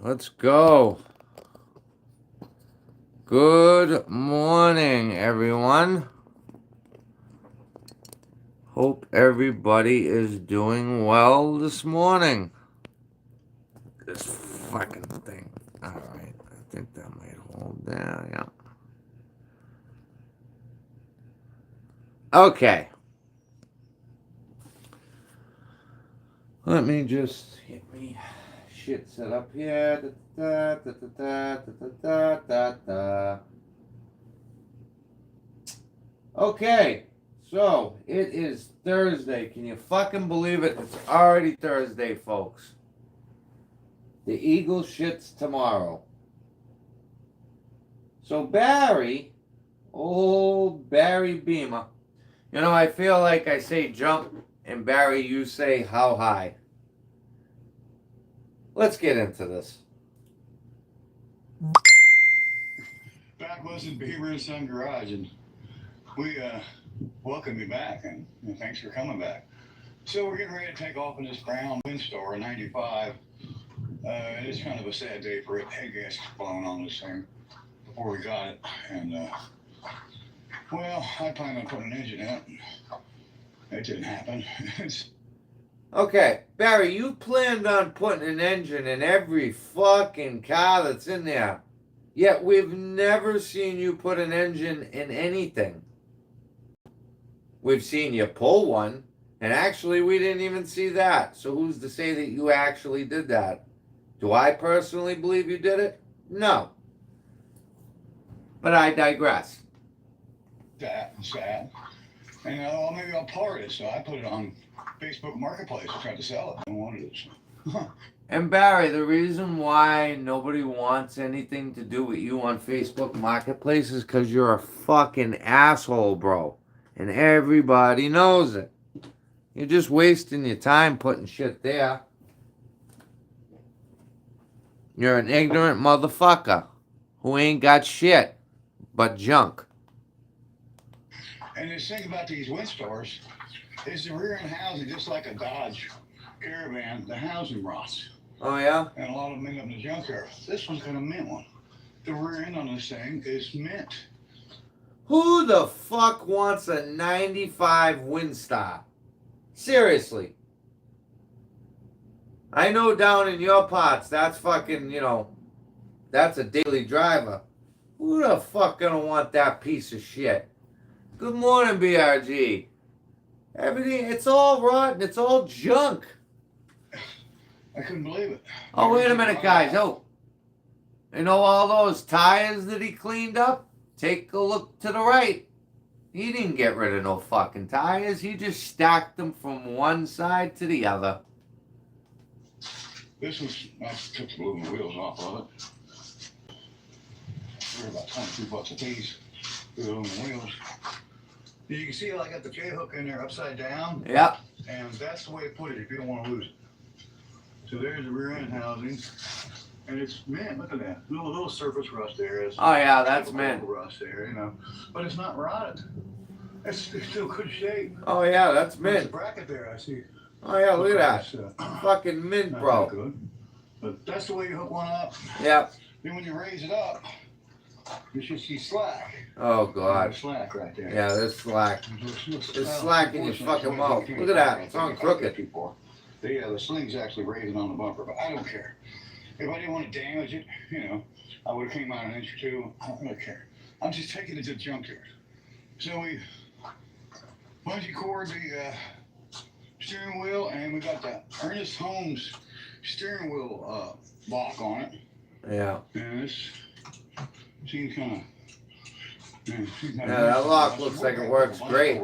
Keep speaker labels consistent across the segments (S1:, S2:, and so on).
S1: Let's go. Good morning, everyone. Hope everybody is doing well this morning. This fucking thing. Alright, I think that might hold there, yeah. Okay. Let me just get me shit set up here. Da, da, da, da, da, da, da, da. Okay, so it is Thursday. Can you fucking believe it? It's already Thursday, folks. The Eagle shits tomorrow. So Barry, old Barry Beamer, I feel like I say jump, and Barry, you say how high. Let's get into this.
S2: Backwoods and Beaver and Son Garage, and we welcome you back, and thanks for coming back. So we're getting ready to take off in this brown Windstar, a 95. It's kind of a sad day for it. Head gaskets blown on this thing before we got it, and well, I planned on putting an engine in it. It didn't happen.
S1: Okay, Barry, you planned on putting an engine in every fucking car that's in there. Yet we've never seen you put an engine in anything. We've seen you pull one, and actually we didn't even see that. So who's to say that you actually did that? Do I personally believe you did it? No. But I digress.
S2: Sad. And well, maybe I'll part it, so I put it on Facebook Marketplace and tried to sell it. I wanted it. So.
S1: And Barry, the reason why nobody wants anything to do with you on Facebook Marketplace is because you're a fucking asshole, bro. And everybody knows it. You're just wasting your time putting shit there. You're an ignorant motherfucker who ain't got shit but junk.
S2: And the thing about these Windstars is the rear end housing, just like a Dodge Caravan, the housing rots.
S1: Oh, yeah?
S2: And a lot of them end up in the junkyard. This one's got a mint one. The rear end on this thing is mint.
S1: Who the fuck wants a 95 Windstar? Seriously. I know down in your parts, that's fucking, that's a daily driver. Who the fuck gonna want that piece of shit? Good morning, BRG. Everything, it's all rotten. It's all junk.
S2: I couldn't believe it.
S1: Oh, wait a minute, guys. Oh, all those tires that he cleaned up? Take a look to the right. He didn't get rid of no fucking tires. He just stacked them from one side to the other.
S2: This was, I took the aluminum wheels off of it. They were about $22 a piece. The aluminum wheels. You can see I got the J-hook in there upside down.
S1: Yep.
S2: And that's the way to put it if you don't want to lose it. So there's the rear end housing. And it's, man, look at that. Little surface rust there.
S1: Oh, yeah, that's mint.
S2: Rust there, But it's not rotted. It's still good shape.
S1: Oh, yeah, that's mint.
S2: There's a bracket there, I see.
S1: Oh, yeah, look at that. Fucking mint, bro.
S2: Good. But that's the way you hook one up.
S1: Yep.
S2: Then when you raise it up, you should see slack.
S1: Oh, God.
S2: Slack right there.
S1: Yeah, there's slack. There's slack in your fucking mouth. Look at that. It's on crooked.
S2: The sling's actually raising on the bumper, but I don't care. If I didn't want to damage it, I would have came out an inch or two. I don't really care. I'm just taking it to the junkyard. So we bungee cord the steering wheel, and we got the Ernest Holmes steering wheel lock on it.
S1: Yeah.
S2: And this seems kind of...
S1: Yeah, that lock looks like it works great.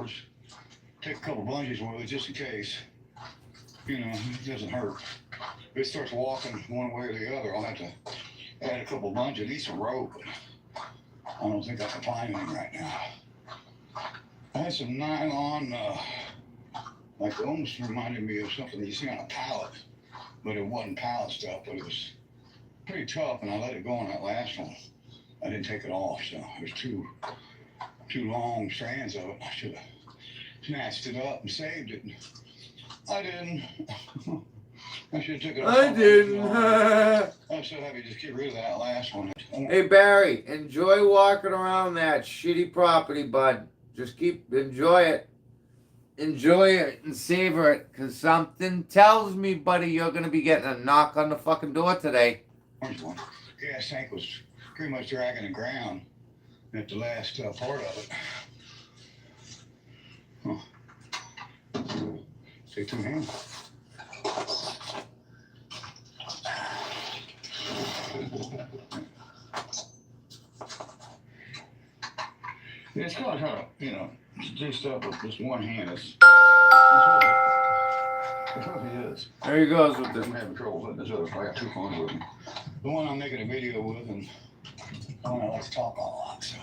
S2: Take a couple bungees with it just in case. It doesn't hurt. If it starts walking one way or the other, I'll have to add a couple bungees, need some rope. I don't think I can find anything right now. I had some nylon, like almost reminded me of something you see on a pallet, but it wasn't pallet stuff, but it was pretty tough, and I let it go on that last one. I didn't take it off, so there's two long strands of it. I should have snatched it up and saved it. I didn't. I should have took it off.
S1: I didn't.
S2: I'm so happy to just get rid of that last one.
S1: Hey Barry, enjoy walking around that shitty property, bud. Just enjoy it. Enjoy it and savor it, cause something tells me, buddy, you're gonna be getting a knock on the fucking door today.
S2: Orange one. Gas tank was pretty much dragging the ground at the last part of it. Huh. Say two hands. Yeah, it's kind of hard, do stuff with just one hand. It probably is.
S1: There he goes with this.
S2: I'm having trouble putting this other. I got two phones with me. The one I'm making a video with, and the one I like to talk a lot. So.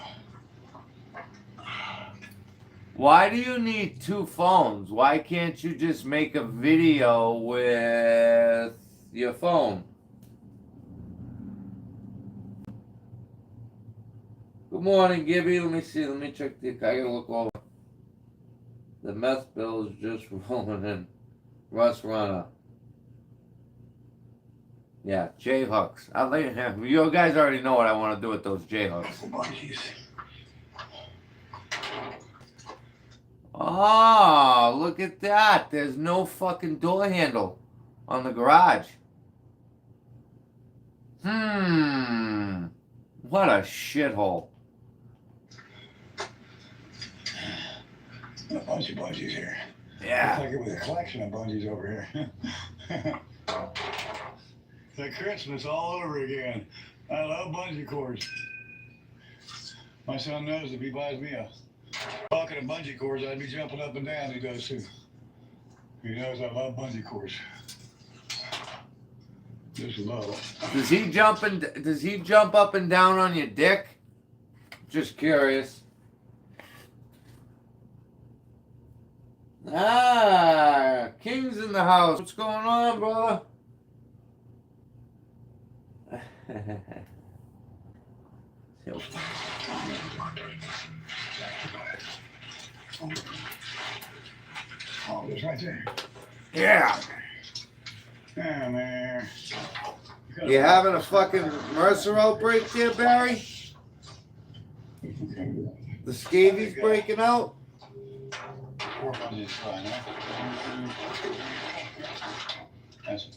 S1: Why do you need two phones? Why can't you just make a video with your phone? Good morning, Gibby. Let me see. Let me check the. I gotta look over. The meth bill is just rolling in. Russ Runner. Yeah, J hooks. I'll let you. You guys already know what I want to do with those J hooks. Oh, look at that. There's no fucking door handle on the garage. What a shithole.
S2: A bunch of bungees here.
S1: Yeah.
S2: Looks like it was a collection of bungees over here. It's like Christmas all over again. I love bungee cords. My son knows if he buys me a bucket of bungee cords, I'd be jumping up and down. He does too. He knows I love bungee cords. Just love it.
S1: Does he jump up and down on your dick? Just curious. Ah, King's in the house. What's going on, brother?
S2: Oh, it's right there.
S1: Yeah.
S2: Yeah, man.
S1: You having a fucking Mercer outbreak there, Barry? The scabies breaking out?
S2: Four bungees fine, huh? That's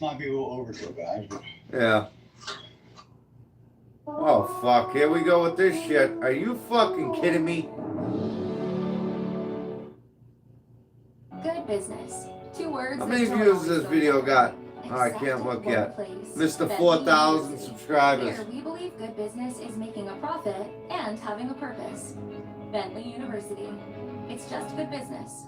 S2: might be a little overkill, guys, but
S1: Yeah. Oh, fuck. Here we go with this shit. Are you fucking kidding me?
S3: Good business. 2 words.
S1: How many views this video got? Oh, I can't look yet. Mr. 4,000 subscribers.
S3: Here, we believe good business is making a profit and having a purpose. Bentley University. It's just good business.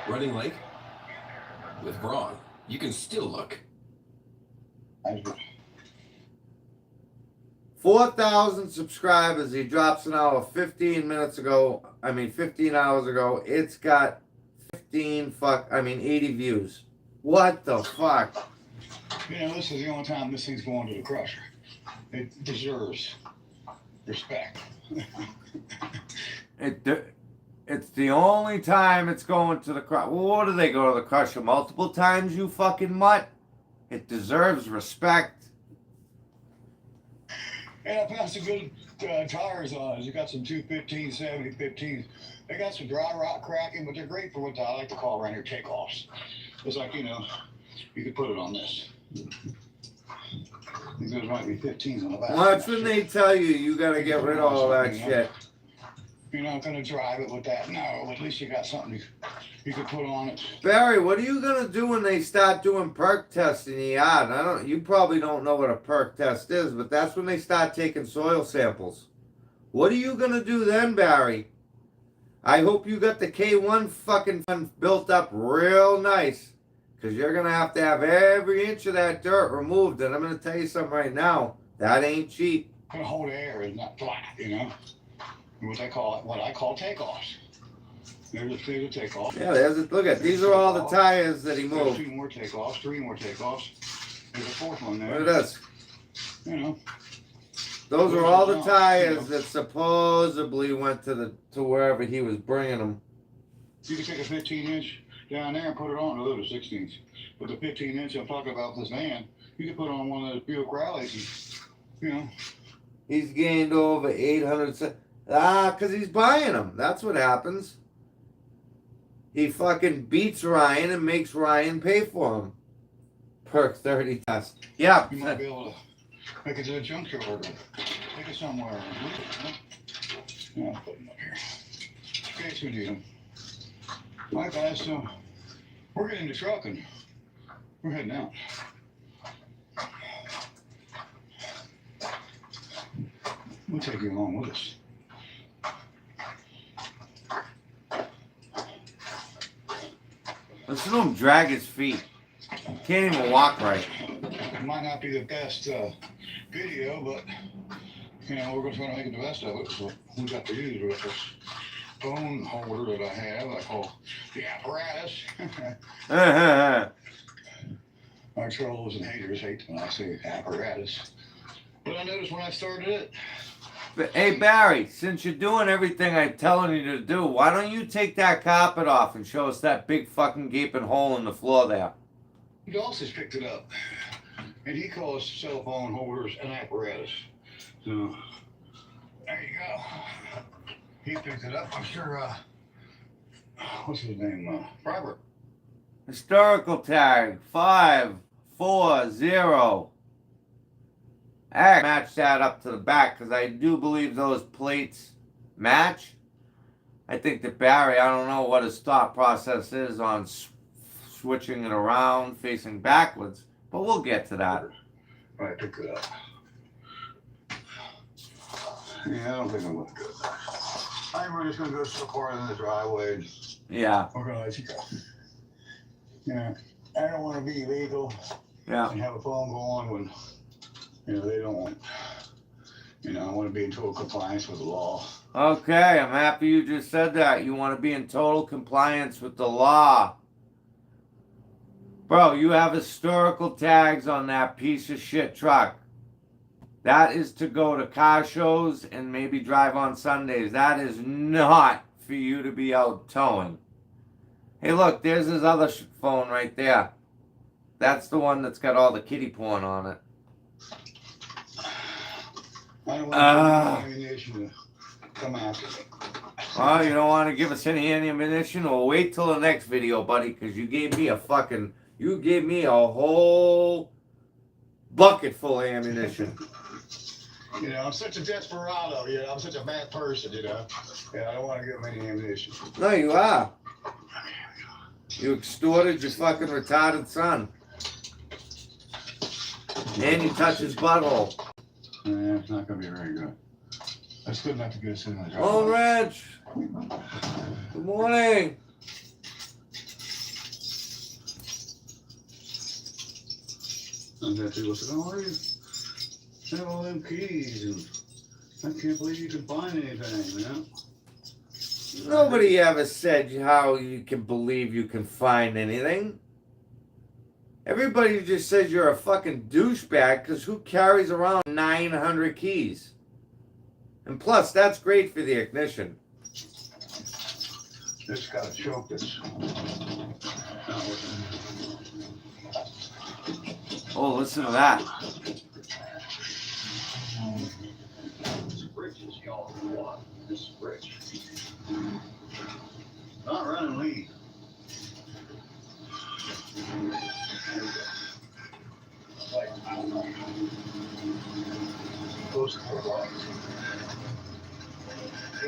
S4: Running late? With Braun, you can still look.
S1: 4,000 subscribers. He drops an hour 15 hours ago. It's got 80 views. What the fuck?
S2: This is the only time this thing's going to the crusher. It deserves respect.
S1: It's the only time it's going to the crusher. Well, what do they go to the crusher multiple times, you fucking mutt? It deserves respect.
S2: And I found some good tires on it. You got some 215, 70, 15s. They got some dry rot cracking, but they're great for what I like to call around here takeoffs. It's like, you could put it on this. These might be 15s on the back.
S1: Watch when they tell you gotta get rid of all that shit.
S2: You're not gonna drive it with that. No, at least you got something you could put on it.
S1: Barry, what are you gonna do when they start doing perk tests in the yard? You probably don't know what a perk test is, but that's when they start taking soil samples. What are you gonna do then, Barry? I hope you got the K1 fucking built up real nice, because you're gonna have every inch of that dirt removed, and I'm gonna tell you something right now, that ain't cheap.
S2: Gonna hold air is not flat, what I call takeoffs. There's a takeoff.
S1: Yeah, look at, these are all the tires that he
S2: There's
S1: moved.
S2: 2 more takeoffs, 3 more takeoffs. There's a 4th one there.
S1: Look at this.
S2: You know,
S1: Those are all the tires that supposedly went to wherever he was bringing them.
S2: you can take a 15-inch down there and put it on, a 16th. But the 15-inch I'm talking about, this van, you can put on one of those Buick Rallies and, you know.
S1: He's gained over 800. Because he's buying them. That's what happens. He fucking beats Ryan and makes Ryan pay for him. Perk 30 test. Yeah.
S2: You might be able to make it to the junkyard or take it somewhere. Yeah, I'll put them up here. In case we need them. All right, guys, so we're getting the truck and we're heading out. We'll take you along with us.
S1: Listen to him drag his feet. Can't even walk right.
S2: It might not be the best video, but you know, we're going to try to make it the best of it. So we got to use with this phone holder that I have. I call the apparatus. Our trolls and haters hate when I say apparatus. But I noticed when I started it.
S1: Hey Barry, since you're doing everything I'm telling you to do, why don't you take that carpet off and show us that big fucking gaping hole in the floor there?
S2: Dawson's picked it up, and he calls cell phone holders an apparatus. So there you go. He picked it up. I'm sure. What's his name? Robert.
S1: Historical tag 540. I match that up to the back because I do believe those plates match. I think that Barry, I don't know what his thought process is on switching it around, facing backwards, but we'll get to that.
S2: All right, pick it up. Yeah, I don't think I'm going to do that. I think we're just going to go so far in the driveway.
S1: Yeah.
S2: We're going to let you go. Yeah, I don't want to be illegal
S1: Yeah.
S2: and have a phone go on when, you know, they don't want. You know, I want to be in total compliance with the law.
S1: Okay, I'm happy you just said that. You want to be in total compliance with the law. Bro, you have historical tags on that piece of shit truck. That is to go to car shows and maybe drive on Sundays. That is not for you to be out towing. Hey, look, there's his other phone right there. That's the one that's got all the kitty porn on it.
S2: I don't want any ammunition to come after me.
S1: Well, you don't want to give us any ammunition? Well, wait till the next video, buddy, because you gave me a whole bucket full of ammunition.
S2: You know, I'm such a desperado, you know, I'm such a bad person, you know. Yeah, I don't want to give him any ammunition.
S1: No, you are. You extorted your fucking retarded son. And you touched his butthole.
S2: Yeah, it's not going to be very good. That's good enough to get us in the driveway.
S1: Oh, Reg. Good morning.
S2: I'm going to say, oh, you have all them keys, and I can't believe you can find anything, you know?
S1: Nobody ever said how you can believe you can find anything. Everybody just says you're a fucking douchebag because who carries around 900 keys? And plus, that's great for the ignition.
S2: Just got to choke this.
S1: Oh, listen to that.
S2: This bridge is y'all want. This bridge. Not running lead.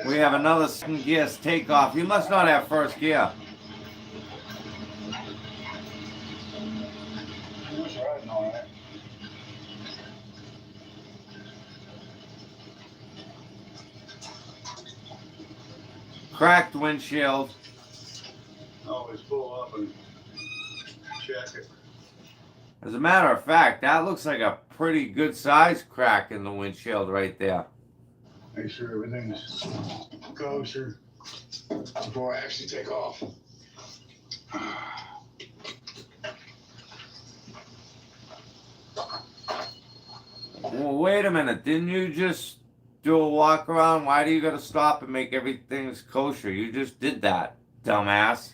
S1: We have another second gear takeoff. You must not have first gear. Cracked windshield.
S2: Always pull up and check it.
S1: As a matter of fact, that looks like a pretty good size crack in the windshield right there.
S2: Make sure everything's kosher before I actually take off.
S1: Well, wait a minute. Didn't you just do a walk around? Why do you gotta stop and make everything's kosher? You just did that, dumbass.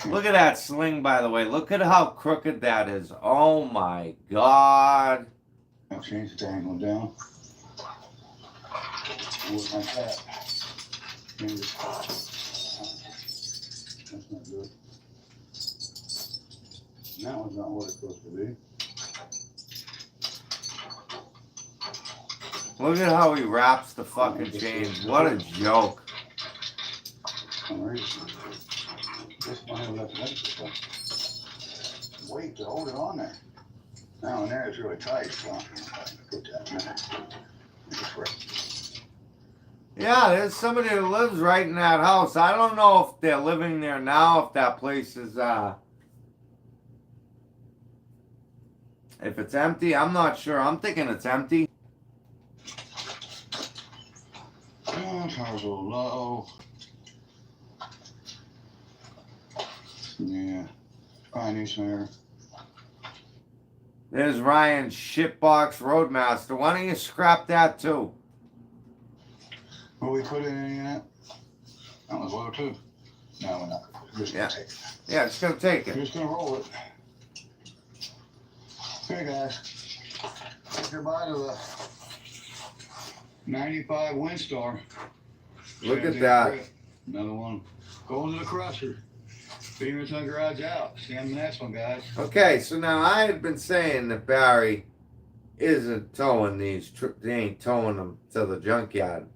S1: Look at that sling, by the way. Look at how crooked that is. Oh my god.
S2: I'll change the angle down. Look like that. Maybe. That's not good. That one's not what it's supposed to be.
S1: Look at how he wraps the fucking chains. What a joke.
S2: For some reason. This one has left extra weight to hold it on there. Now in there it's really tight, so I'm gonna put that in there. Just right.
S1: Yeah, there's somebody that lives right in that house. I don't know if they're living there now, if that place is, if it's empty. I'm not sure. I'm thinking it's empty.
S2: Oh, tire's a little low. Yeah, probably need some air.
S1: There's Ryan's shitbox Roadmaster. Why don't you scrap that too?
S2: Will we put any in it? That was low too. No, we're not. We're just gonna take it.
S1: Yeah, it's gonna take
S2: We're
S1: it.
S2: just gonna roll it. Okay, guys. Say goodbye to the 95 Windstar.
S1: Look at that.
S2: Another one. Going to the crusher. Beamer Ton Garage out. See you on the next one, guys.
S1: Okay, so now I had been saying that Barry isn't towing these. They ain't towing them to the junkyard.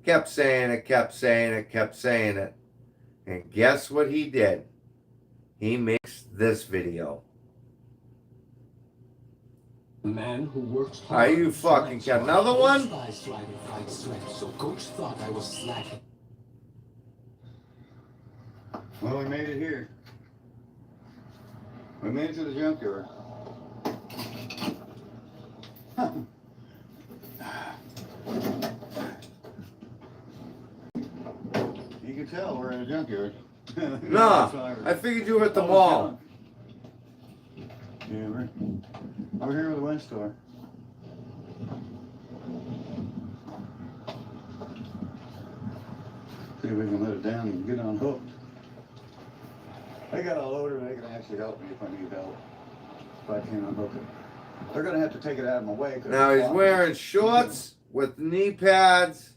S1: Kept saying it, kept saying it, kept saying it. And guess what he did? He makes this video.
S5: A man who works
S1: Are
S5: hard.
S1: you fucking kidding? Another one?
S5: So coach thought I was slacking.
S2: Well, we made it here. We made it to the junkyard. You can tell we're in a junkyard.
S1: No, I figured you were at the mall.
S2: Yeah, we're here with the Windstar. See if we can let it down and get unhooked. They got a loader, they can actually help me if I need help. If I can't unhook it. They're gonna have to take it out of my way. 'Cause
S1: Now he's wearing shorts with knee pads.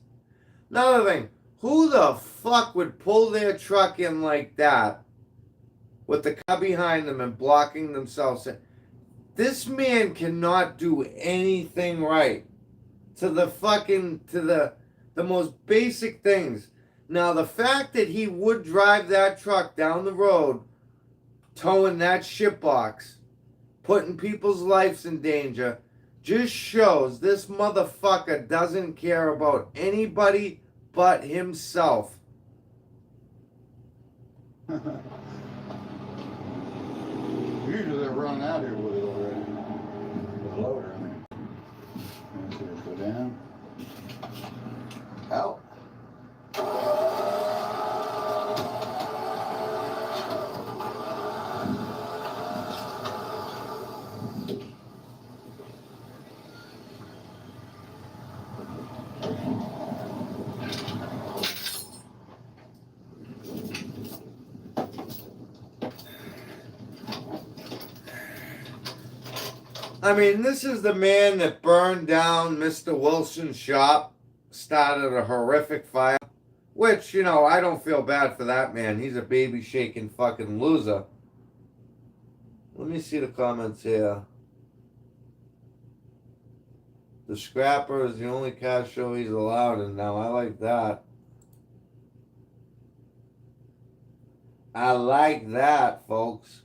S1: Another thing, who the fuck would pull their truck in like that with the car behind them and blocking themselves in? This man cannot do anything right to the most basic things. Now the fact that he would drive that truck down the road, towing that shitbox, putting people's lives in danger, just shows this motherfucker doesn't care about anybody but himself.
S2: Usually they're running out here with it already. With the loader, I mean. Let's see, let's go down. Out.
S1: I mean, this is the man that burned down Mr. Wilson's shop, started a horrific fire, which, you know, I don't feel bad for that man. He's a baby shaking fucking loser. Let me see the comments here. The Scrapper is the only car show he's allowed in now. I like that. I like that, folks.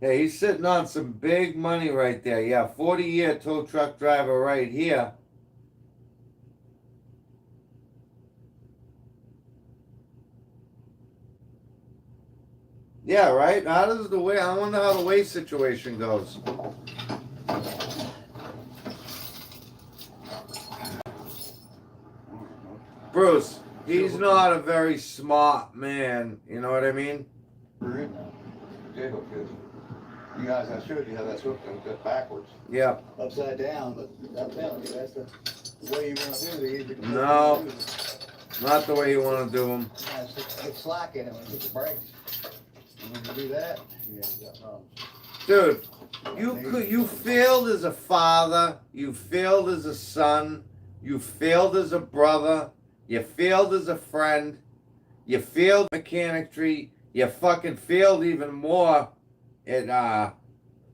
S1: Yeah, he's sitting on some big money right there. Yeah, 40-year tow truck driver right here. Yeah, right? How does the way? I wonder how the waste situation goes. Bruce, He's not a very smart man. You know what I mean?
S2: We're in J-hook is. You guys, I showed you how that's hooked backwards.
S1: Yeah.
S2: Upside down, but I'm telling you, that's the way you want to do these.
S1: No. Not the way you want to do them.
S2: Yeah, it's slack in it when you hit the brakes. And when you do that, you got problems.
S1: Dude, you failed as a father, you failed as a son, you failed as a brother, you failed as a friend, you failed mechanicry, you fucking failed even more at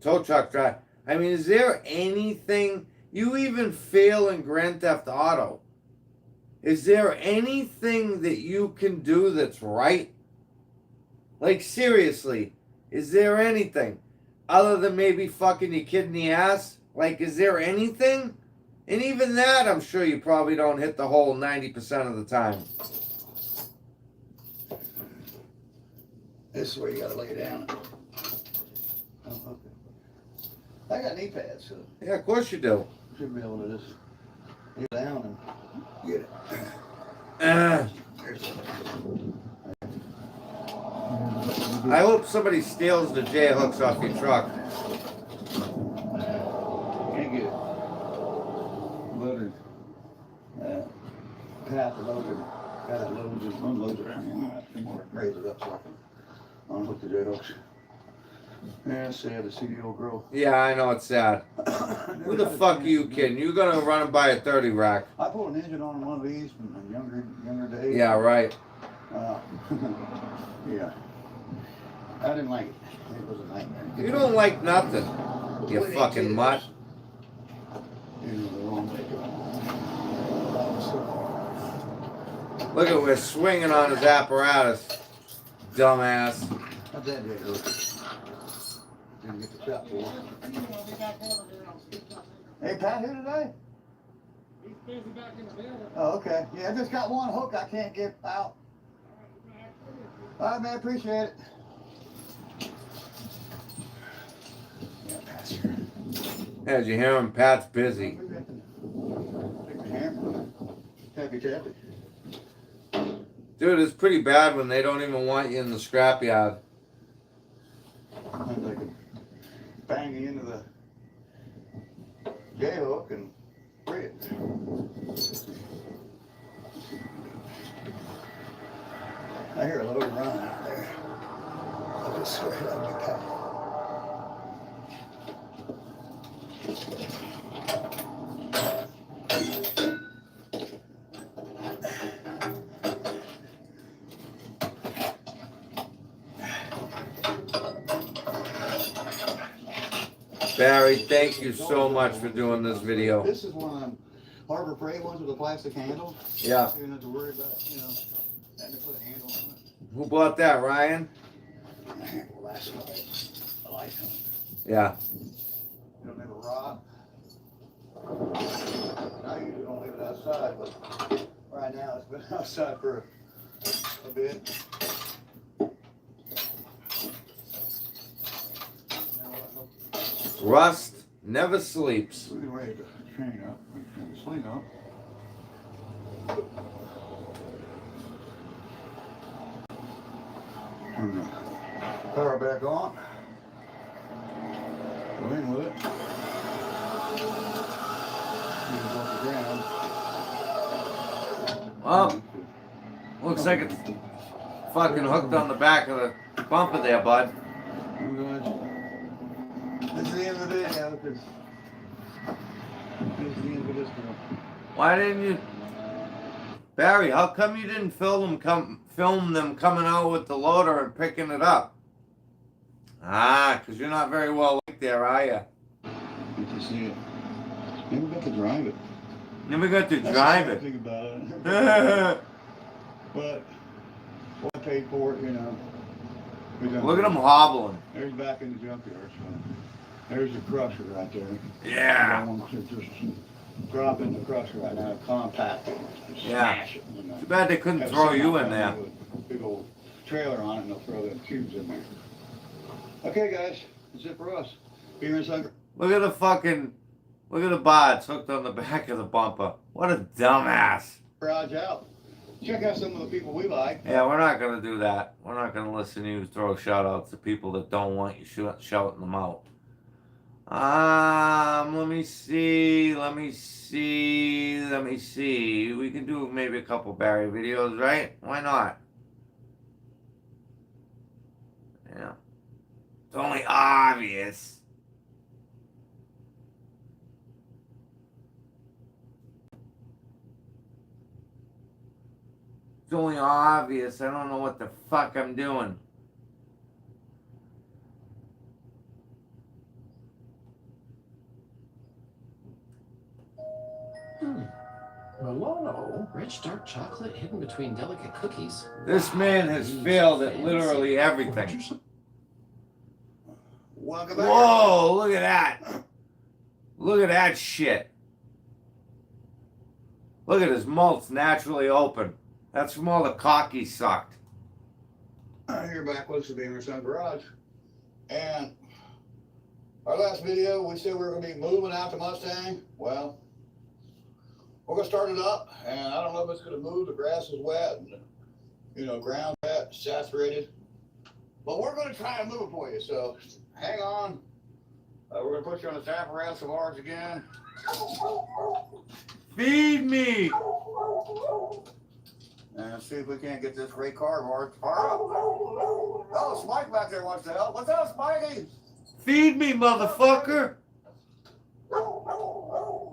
S1: tow truck drive. I mean, is there anything you even fail in Grand Theft Auto? Is there anything that you can do that's right? Like, seriously, is there anything? Other than maybe fucking your kid in the ass? Like, is there anything? And even that, I'm sure you probably don't hit the hole 90% of the time.
S2: This is where you gotta lay down. Oh, okay. I got knee pads, so
S1: Yeah, of course you do.
S2: should be able to just lay down and get it. There's
S1: I hope somebody steals the J-hooks off your truck.
S2: Can't get it loaded. Half loaded. Got it loaded, just unloaded around here. I have to raise it up so I can unhook the J-hooks. Yeah, it's sad to see the old girl.
S1: Yeah, I know, it's sad. Who the fuck are you kidding? You're gonna run and buy a 30 rack.
S2: I pulled an engine on one of these from younger days.
S1: Yeah, right.
S2: Yeah. I didn't like it. It was a nightmare.
S1: You don't like nothing, you fucking mutt.
S2: You know, the wrong way.
S1: Look at we're swinging on his apparatus, dumbass.
S2: How's that day look? Didn't get the shot for it. Hey, Pat here today? Oh, okay. Yeah, I just got one hook I can't get out. All right, man, appreciate it. Yeah, Pat's here.
S1: Yeah, did you hear him? Pat's busy.
S2: Take the hammer. Tappy tappy.
S1: Dude, it's pretty bad when they don't even want you in the scrapyard.
S2: Sometimes I can bang you into the J-hook and free it. I hear a load running out there. I'll just swear that'll be Pat.
S1: Barry, thank you so much for doing this video.
S2: This is one of them Harbor Freight ones with a plastic handle.
S1: Yeah.
S2: You don't have to worry about, having to put a handle on it.
S1: Who bought that, Ryan?
S2: The handle will last a lifetime.
S1: Yeah.
S2: You don't have a rod. I usually don't leave it outside, but right now it's been outside for a bit.
S1: Rust never sleeps.
S2: We can raise the chain up, we can sling up. Turn the power back on. Go in with it. Leave it off the ground.
S1: Oh, looks like it's fucking hooked on the back of the bumper there, bud.
S2: You guys, this is the end of the video, because this is the end of this one.
S1: Why didn't you, Barry? How come you didn't film them coming out with the loader and picking it up? Ah, because you're not very well liked there, are you?
S2: Get to see it. Never got to drive it.
S1: Never got to
S2: That's
S1: drive
S2: the
S1: it.
S2: thing about it. But what I paid for it, we done
S1: Look at him hobbling.
S2: There's back in the junkyard, so there's the crusher right there.
S1: Yeah.
S2: I want to just drop in the crusher right now, compact it, just
S1: Yeah.
S2: smash it.
S1: Too bad they couldn't
S2: Have
S1: throw you
S2: somebody
S1: in there.
S2: with a big old trailer on it, and they'll throw them cubes in there. Okay, guys, that's it for us. Beer and Sucker.
S1: Look at the bar. It's hooked on the back of the bumper. What a dumbass.
S2: Garage out. check out some of the people we like.
S1: Yeah, we're not gonna do that. We're not gonna listen to you throw shout outs to people that don't want you shouting them out. Let me see. We can do maybe a couple Barry videos, right? Why not? Yeah. It's only obvious. It's only obvious. I don't know what the fuck I'm doing.
S5: Milano, rich dark chocolate hidden between delicate cookies.
S1: This man has failed at literally everything.
S2: Welcome back.
S1: Whoa, look at that. Look at that shit. Look at his mouth's naturally open. That's from all the cock he sucked.
S2: You're back with the Beamer Sun Garage. And our last video, we said we were going to be moving out the Mustang. Well, we're going to start it up, and I don't know if it's going to move. The grass is wet, and, you know, ground wet, saturated. But we're going to try and move it for you, so hang on. We're going to put you on the apparatus of ours again.
S1: Feed me.
S2: And see if we can't get this great car of ours fired up. Oh, Spike back there wants to help. What's up, Spikey?
S1: Feed me, motherfucker.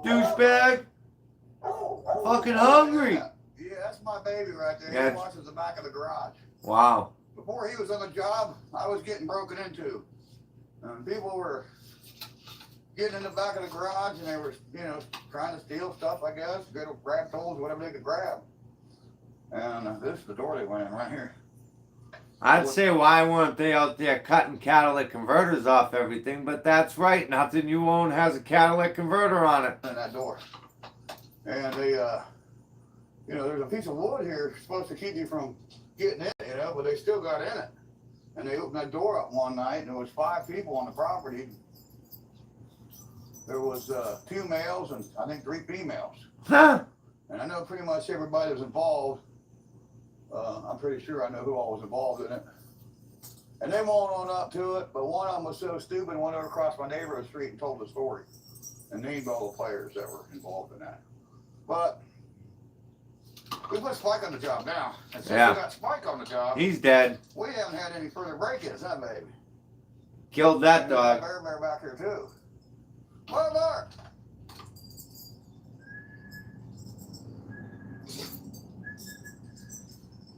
S1: Douchebag. Fucking hungry.
S2: Yeah, that's my baby right there.
S1: Yeah.
S2: He watches the back of the garage.
S1: Wow.
S2: Before he was on the job, I was getting broken into. And people were getting in the back of the garage and they were, you know, trying to steal stuff, I guess. Grab tools, whatever they could grab. And this is the door they went in right here.
S1: I'd say why weren't they out there cutting catalytic converters off everything, but that's right. Nothing you own has a catalytic converter on it.
S2: In that door. And they, you know, there's a piece of wood here supposed to keep you from getting in, you know, but they still got in it. And they opened that door up one night, and there was 5 people on the property. There was 2 males and I think 3 females.
S1: Huh?
S2: And I know pretty much everybody was involved. I'm pretty sure I know who all was involved in it. And they went on up to it, but one of them was so stupid and went over across my neighborhood street and told the story. And named all the players that were involved in that. But we put Spike on the job now. And since we got Spike on the job,
S1: He's dead.
S2: we haven't had any further break-ins, huh, baby?
S1: Killed that
S2: And we got
S1: dog.
S2: Bear back here, too. What Bear?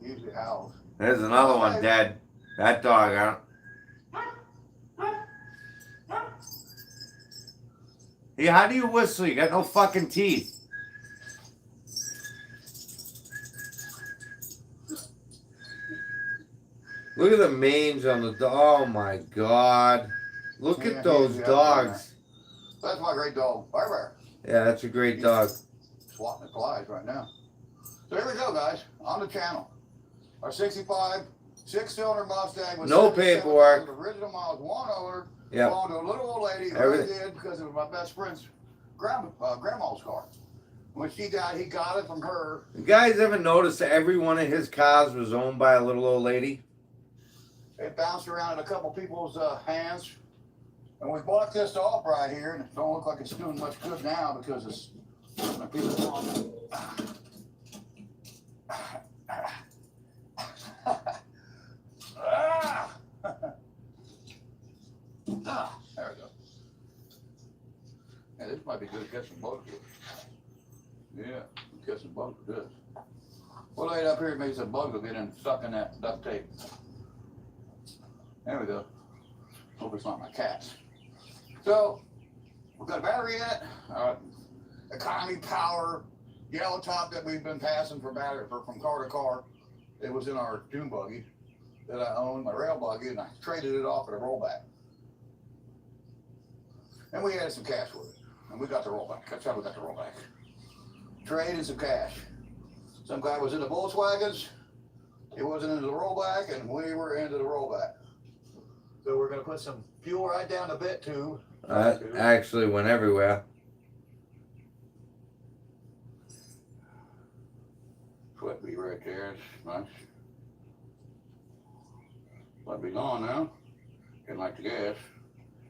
S2: Usually howls.
S1: There's another one dead. That dog, Hey, how do you whistle? You got no fucking teeth. Look at the mange on the dog. Oh my god. Look
S2: Yeah,
S1: at those
S2: he's the
S1: dogs.
S2: That's my great dog, Bear.
S1: Yeah, that's a great dog.
S2: Swatting the flies right now. So here we go, guys, on the channel. Our 65 6-cylinder Mustang with
S1: No
S2: 77,000
S1: paperwork.
S2: original miles, one owner,
S1: Yeah.
S2: belonged to a little old lady who I
S1: Everything.
S2: did because it was my best friend's grandma's car. When she died, he got it from her.
S1: You guys ever notice that every one of his cars was owned by a little old lady?
S2: It bounced around in a couple people's hands. And we bought this off right here, and it don't look like it's doing much good now because it's there we go. Yeah, this might be good to catch some bugs with. Yeah, catch some bugs with this. We'll lay it up here, maybe some bugs will get in stuck in that duct tape. There we go. Hope it's not my cats. So, we've got a battery in it, economy power, yellow top that we've been passing from car to car. It was in our dune buggy that I owned, my rail buggy, and I traded it off at a rollback. And we added some cash with it, and we got the rollback. That's how we got the rollback. Trade and some cash. Some guy was in the Volkswagens, he wasn't into the rollback, and we were into the rollback. So we're gonna put some fuel right down the bit tube.
S1: Actually went everywhere.
S2: Quick, be ready. right there. It's nice. Let be gone now. Getting like the gas.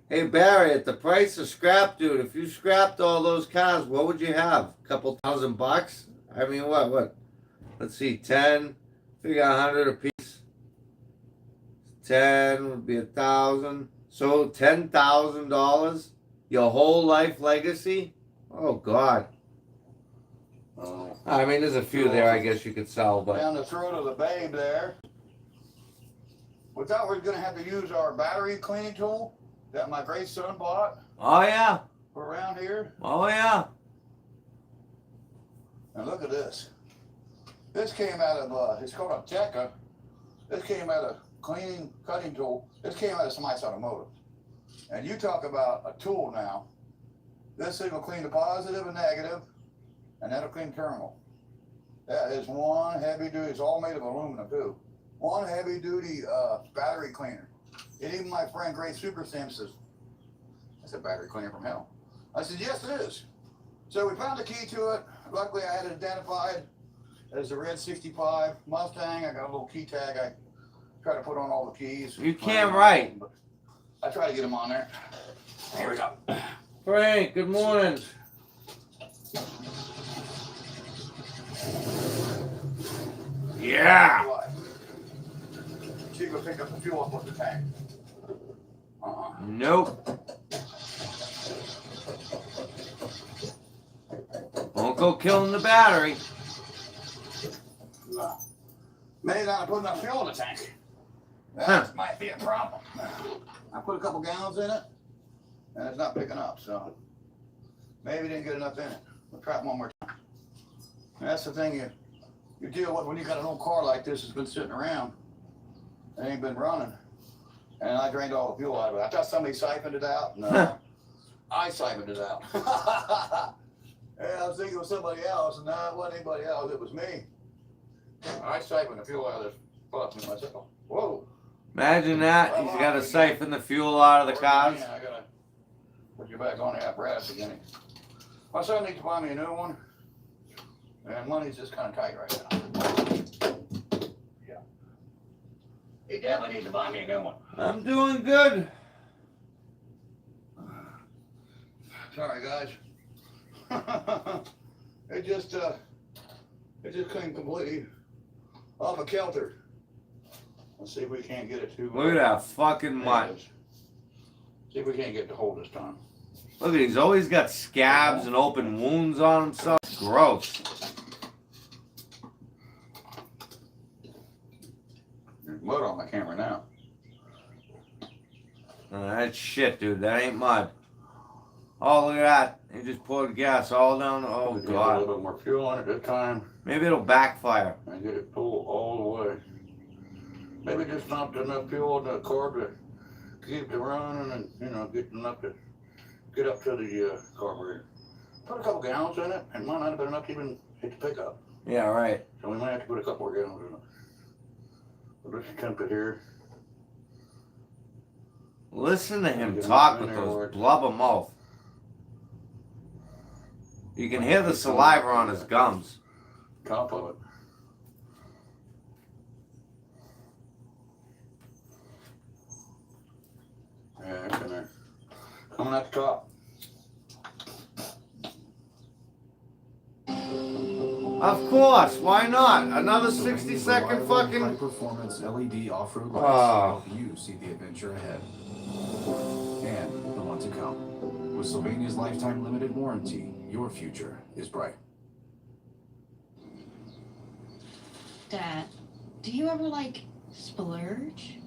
S1: Hey Barry, at the price of scrap, dude, if you scrapped all those cars, what would you have? A couple $1,000? I mean, what? Let's see, 10, figure 100 a piece. 10 would be 1,000. So $10,000? Your whole life legacy? Oh God.
S2: Oh.
S1: I mean, there's a few there I guess you could sell, but
S2: Down the throat of the babe there. We thought we were gonna have to use our battery cleaning tool that my great son bought
S1: oh yeah,
S2: for around here.
S1: oh yeah.
S2: And look at this. This came out of it's called a Tekka. This came out of cutting tool. This came out of somebody's automotive. And you talk about a tool now. This thing will clean the positive and negative, and that'll clean terminal. That is one heavy duty. It's all made of aluminum too. One heavy duty battery cleaner. And even my friend Great Super Sim says, "That's a battery cleaner from hell." I said, "Yes, it is." So we found the key to it. Luckily, I had it identified as the red 65 Mustang. I got a little key tag. I try to put on all the keys.
S1: You can't write.
S2: But I try to get them on there. Here we go.
S1: Frank, good morning. Yeah.
S2: See if we pick up the fuel up with the tank.
S1: Nope. Won't go killing the battery.
S2: Maybe not put enough fuel in the tank. That
S1: Huh.
S2: might be a problem. I put a couple gallons in it, and it's not picking up, so maybe didn't get enough in it. We'll try it one more time. And that's the thing you deal with when you got an old car like this that's been sitting around. It ain't been running. And I drained all the fuel out of it. I thought somebody siphoned it out. No, I siphoned it out. Yeah, I was thinking it was somebody else, and no, it wasn't anybody else. It was me. I siphoned the fuel out of this fucking myself. Whoa.
S1: Imagine that. He's got to siphon the fuel out of the cars.
S2: Yeah, I gotta put you back on the apparatus again. My son needs to buy me a new one. And money's just kind of tight right now. Yeah. He definitely needs to buy me a new one.
S1: I'm doing good.
S2: Sorry, guys. it just came completely off a kilter. Let's see if we can't get it to.
S1: Look at that fucking mutt.
S2: See if we can't get it to hold this time.
S1: Look at, he's always got scabs and open wounds on himself. Gross.
S2: There's mud on my camera now.
S1: That's shit, dude. That ain't mud. Oh, look at that. He just poured gas all down. Oh,
S2: Get a
S1: God.
S2: little bit more fuel on it this time.
S1: Maybe it'll backfire.
S2: And get it pulled all the way. Maybe just not enough fuel in the car to keep it running and, get enough to get up to the carburetor. Put a couple gallons in it, and might not have been enough to even hit the pickup.
S1: Yeah, right.
S2: So we might have to put a couple more gallons in it. But let's attempt it here.
S1: Listen to him
S2: Get
S1: talk
S2: in
S1: with
S2: there,
S1: those
S2: Lord.
S1: blubber mouth. You can hear the saliva on his gums.
S2: Top of it. Yeah, it's in there. Coming at the top.
S1: Of course, why not? Another 60-second
S5: High
S1: fucking...
S5: performance LED off-road lights
S1: Oh.
S5: help you see the adventure ahead and the one to come. With Sylvania's lifetime limited warranty, your future is bright.
S6: Dad, do you ever splurge?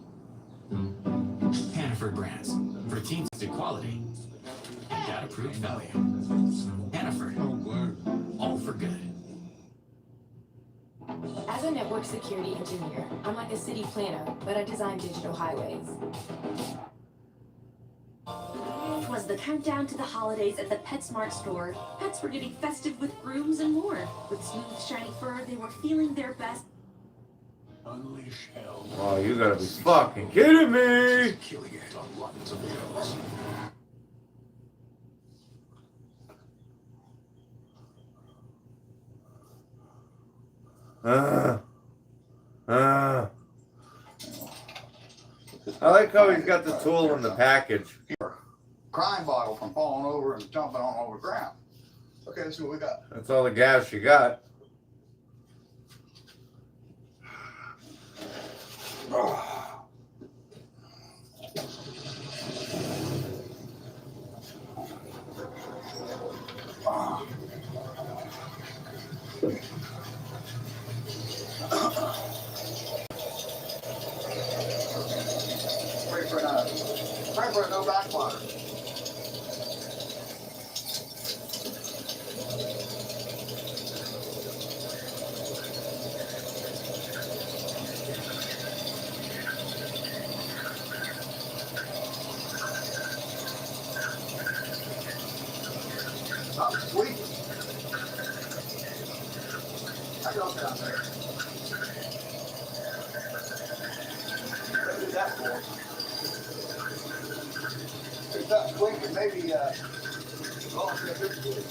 S4: Hannaford brands. For teens quality. And data-approved value. Hannaford. All for good.
S7: As a network security engineer, I'm like a city planner, but I design digital highways.
S3: It was the countdown to the holidays at the PetSmart store. Pets were getting festive with grooms and more. With smooth, shiny fur, they were feeling their best.
S2: Unleash hell.
S1: Oh, you gotta be fucking kidding me!
S2: Killing it on lots of hills.
S1: I like how he's got the tool in the package.
S2: Crime bottle from falling over and jumping on over the ground. Okay, let's see what we got.
S1: That's all the gas you got.
S2: Pray for no backwater. Oh, sweet. I go down there. What is that for? It's not squeaking, maybe, oh, it's a good.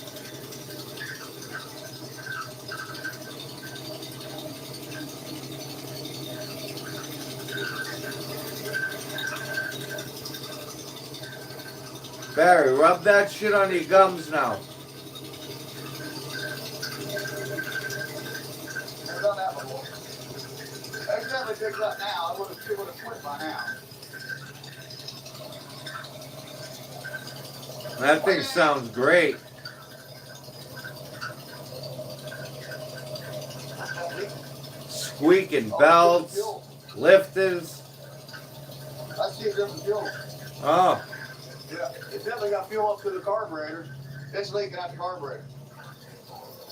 S1: Barry, rub that shit on your gums now.
S2: Never done that before. That's definitely picked up now. I would have quit by now.
S1: That thing sounds great. Squeaking belts, lifters.
S2: I see a different fuel.
S1: Oh,
S2: Yeah, it's definitely got fuel up to the carburetor. It's leaking out the carburetor.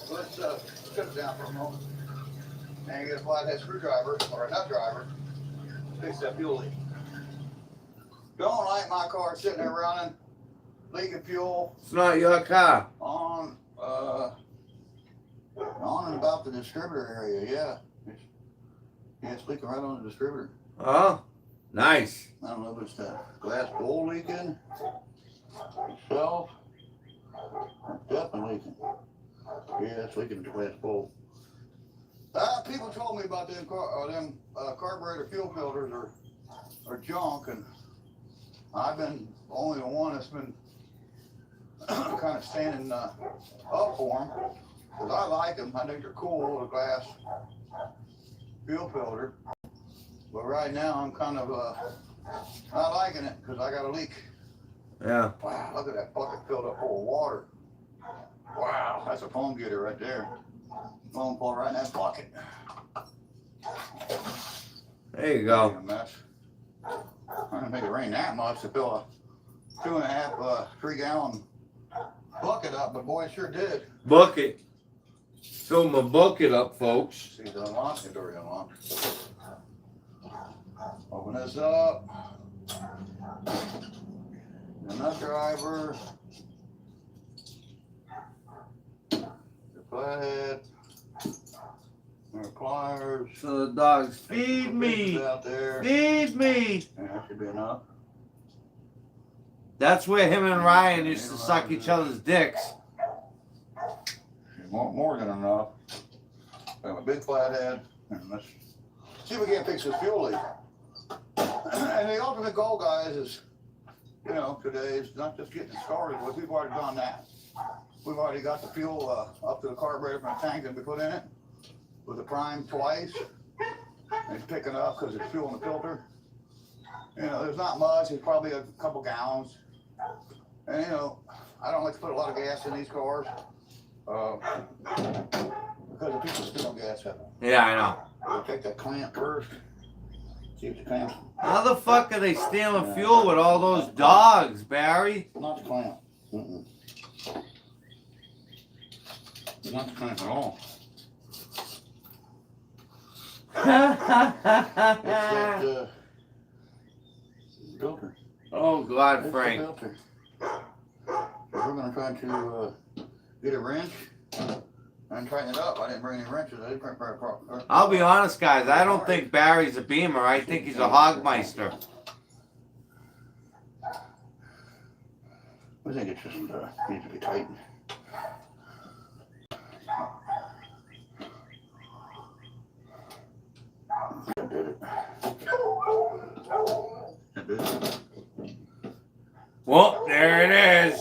S2: So let's cut it down for a moment. And get a flathead screwdriver or a nut driver. Fix that fuel leak. Don't like my car sitting there running, leaking fuel
S1: it's not your car.
S2: on and about the distributor area. Yeah, it's leaking right on the distributor.
S1: Oh, nice.
S2: I don't know if it's the glass bowl leaking itself. It's definitely leaking. Yeah, it's leaking at the glass bowl. People told me about them carburetor fuel filters are junk, and I've been only the one that's been kind of standing up for them, because I like them. I think they're cool, the glass fuel filter. But right now I'm kind of not liking it because I got a leak.
S1: Yeah.
S2: Wow, look at that bucket filled up full of water. Wow, that's a foam getter right there. Foam fall right in that bucket.
S1: There you
S2: A
S1: go.
S2: mess. I didn't think it rained that much to fill a 2.5, 3 gallon bucket up, but boy, it sure did.
S1: Bucket. Fill my bucket up, folks.
S2: See, the unlock, the door unlocked. Open this up. The nut driver. The flathead. The pliers.
S1: So the dogs feed me.
S2: Pieces out there.
S1: Feed me.
S2: Yeah, that should be enough.
S1: That's where him and Ryan used to suck each other's dicks.
S2: More than enough. We have a big flathead. And let's see if we can't fix this fuel leak. And the ultimate goal, guys, is, you know, today is not just getting it started, but we've already done that. We've already got the fuel up to the carburetor from the tank that we put in it with the prime twice. And it's picking up because it's fuel in the filter. You know, there's not much. It's probably a couple gallons. And, you know, I don't like to put a lot of gas in these cars because the people steal gas at them.
S1: Yeah, I know.
S2: We'll take that clamp first. See if the clamp's
S1: How the fuck are they stealing fuel with all those dogs, Barry?
S2: not the clamp. Mm-mm. It's not the clamp at all. It's that filter.
S1: Oh God,
S2: It's the
S1: Frank.
S2: filter. We're gonna try to get a wrench and tighten it up. I didn't bring any wrenches. I didn't bring.
S1: I'll be honest, guys. I don't think Barry's a Beamer. I think he's a Hogmeister.
S2: I think it just needs to be tightened. I did it.
S1: Well, there it is.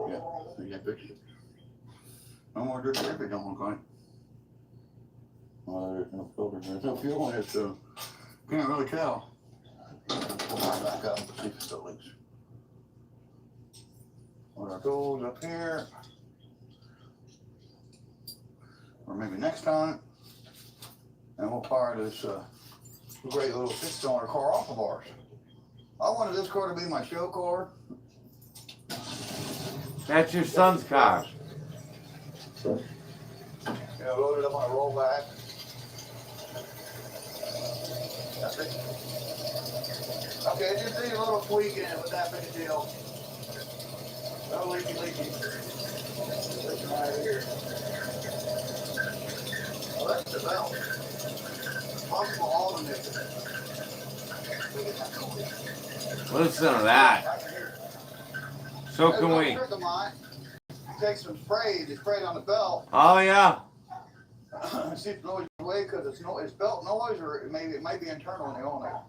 S2: Yeah, so you fix it. No more dirty if it don't look like. Well, there's no filter. There's no fuel in it, so can't really tell. Pull mine back up, see if it still leaks. Put our tools up here. Or maybe next time. And we'll fire this great little 6-cylinder car off of ours. I wanted this car to be my show car.
S1: That's your son's car.
S2: Yeah, load it up on a rollback. That's it. Okay, just need a little tweak in it, but that big a deal. No leaky. This right here. Well, that's the belt. Possible alternator.
S1: Listen to that. So can we.
S2: Trick of mine. Take some spray, you spray it on the belt.
S1: Oh yeah.
S2: See if the noise goes away because it's belt noise, or it might be internal in the alternator.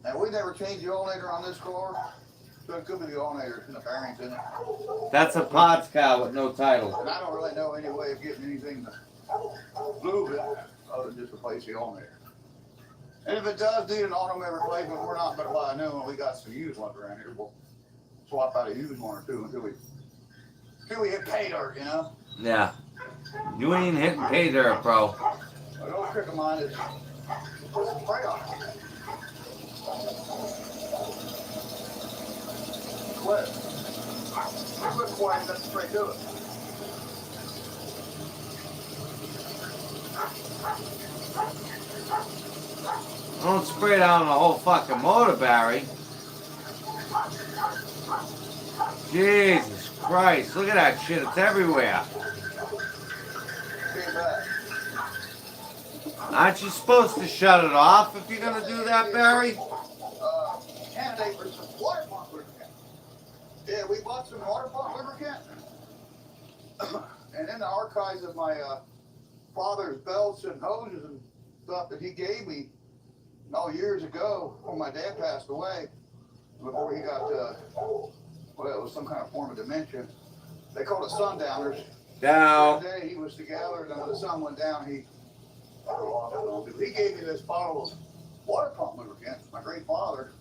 S2: Now we never changed the alternator on this car, so it could be the alternator and the bearings in it.
S1: That's a Potts car with no title.
S2: And I don't really know any way of getting anything to move it other than just replace the alternator. And if it does need an automatic replacement, we're not going to buy a new one. We got some used ones around here. We'll swap out a used one or two until we hit pay dirt, you know.
S1: Yeah. You ain't hitting pay dirt, bro.
S2: The old trick of mine is put some spray on it. Quit. Quit quiet, that's straight to it.
S1: Don't spray it on the whole fucking motor, Barry. Jesus Christ, look at that shit, it's everywhere. Aren't you supposed to shut it off if you're gonna do that, Barry?
S2: Candidate for some water pump lubricant. Yeah, we bought some water pump lubricant. And in the archives of my father's belts and hoses and stuff that he gave me years ago when my dad passed away, before he got, well, it was some kind of form of dementia. They called it sundowners.
S1: Down.
S2: The day he was together, and then when the sun went down, he gave me this bottle of water pump lubricant, my great father.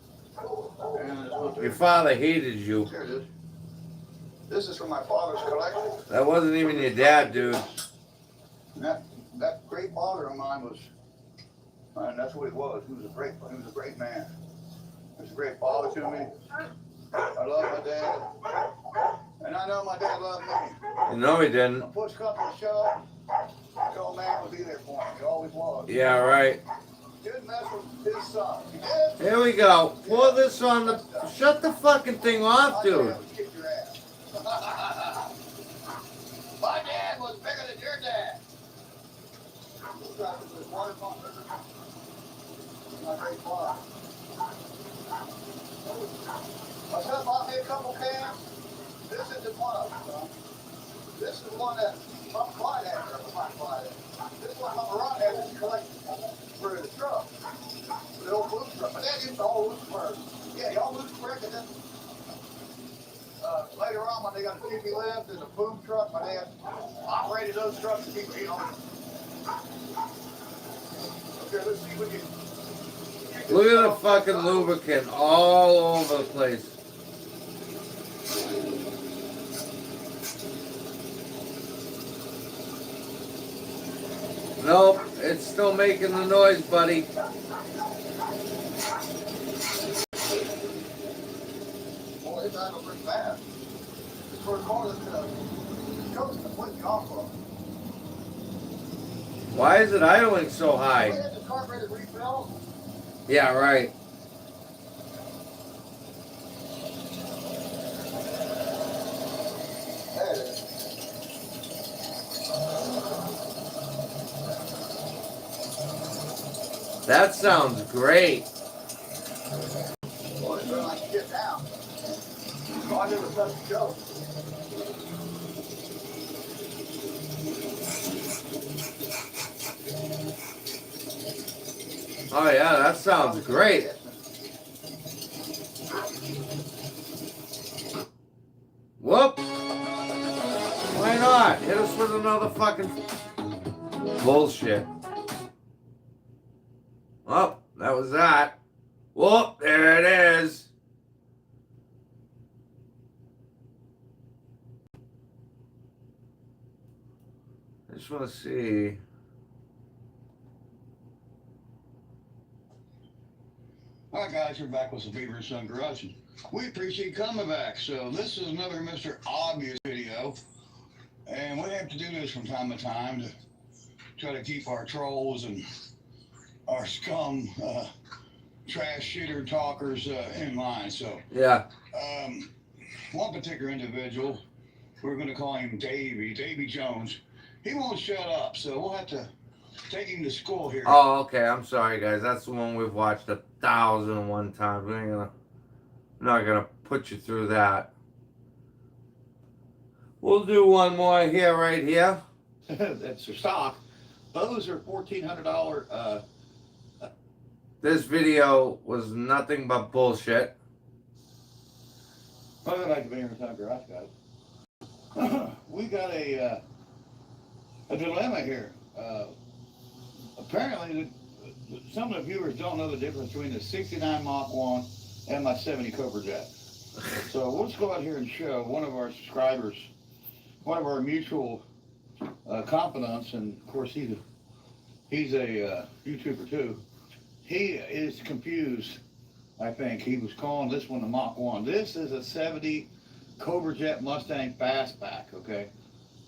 S2: And
S1: Your father hated you.
S2: here it is. This is from my father's collection.
S1: That wasn't even your dad, dude.
S2: And that great father of mine was, and that's what he was. He was a great man. He was a great father to me. I love my dad. And I know my dad loved me.
S1: No, he didn't.
S2: When push comes to shove, the old man would be there for me. He always was.
S1: Yeah, right.
S2: Didn't mess with his son. He did.
S1: Here we go. Pour this on the... Shut the fucking thing off,
S2: My dad
S1: dude.
S2: would kick your ass. My dad was bigger than your dad. My great father. I said, bought me a couple cans. This isn't one of them, son. This is one that Mom Clyde had, or Mom Clyde had. This one Mom Ron had to collect for the truck. For the old loose truck. My dad used to all loose work. Yeah, y'all loose work, and then later on when they got a chippy lift and a boom truck, my dad operated those trucks to keep me on. Okay, let's see what you.
S1: Look at the fucking lubricant all over the place. Nope, it's still making the noise, buddy.
S2: Boy, it's idle pretty fast. It's for a car that's coast completely off of.
S1: Why is it idling so
S2: We
S1: high?
S2: had the carburetor refilled.
S1: Yeah, right.
S2: There it is.
S1: That sounds great.
S2: Boy, it's really like shit now. So I never touched the show.
S1: Oh yeah, that sounds great. Whoop! Why not? Hit us with another fucking bullshit. Oh, that was that. Whoop! There it is. I just want to see.
S2: All right, guys, we're back with the Beaver and Son Garage. And we appreciate you coming back. So this is another Mr. Obvious video. And we have to do this from time to time to try to keep our trolls and our scum trash shitter talkers in line. So
S1: Yeah.
S2: one particular individual, we're going to call him Davy Jones. He won't shut up, so we'll have to take him to school here.
S1: Oh, okay. I'm sorry, guys. That's the one we've watched 1,001 times. I'm not gonna put you through that. We'll do one more here, right here.
S8: That's their stock. Those are $1,400.
S1: This video was nothing but bullshit.
S8: Probably like the Beaver and Son Garage, guys. We got a dilemma here. Apparently, some of the viewers don't know the difference between the 69 Mach 1 and my 70 Cobra Jet. So let's go out here and show one of our subscribers, one of our mutual confidants, and of course he's a YouTuber too. He is confused. I think he was calling this one the Mach 1. This is a 70 Cobra Jet Mustang Fastback. Okay.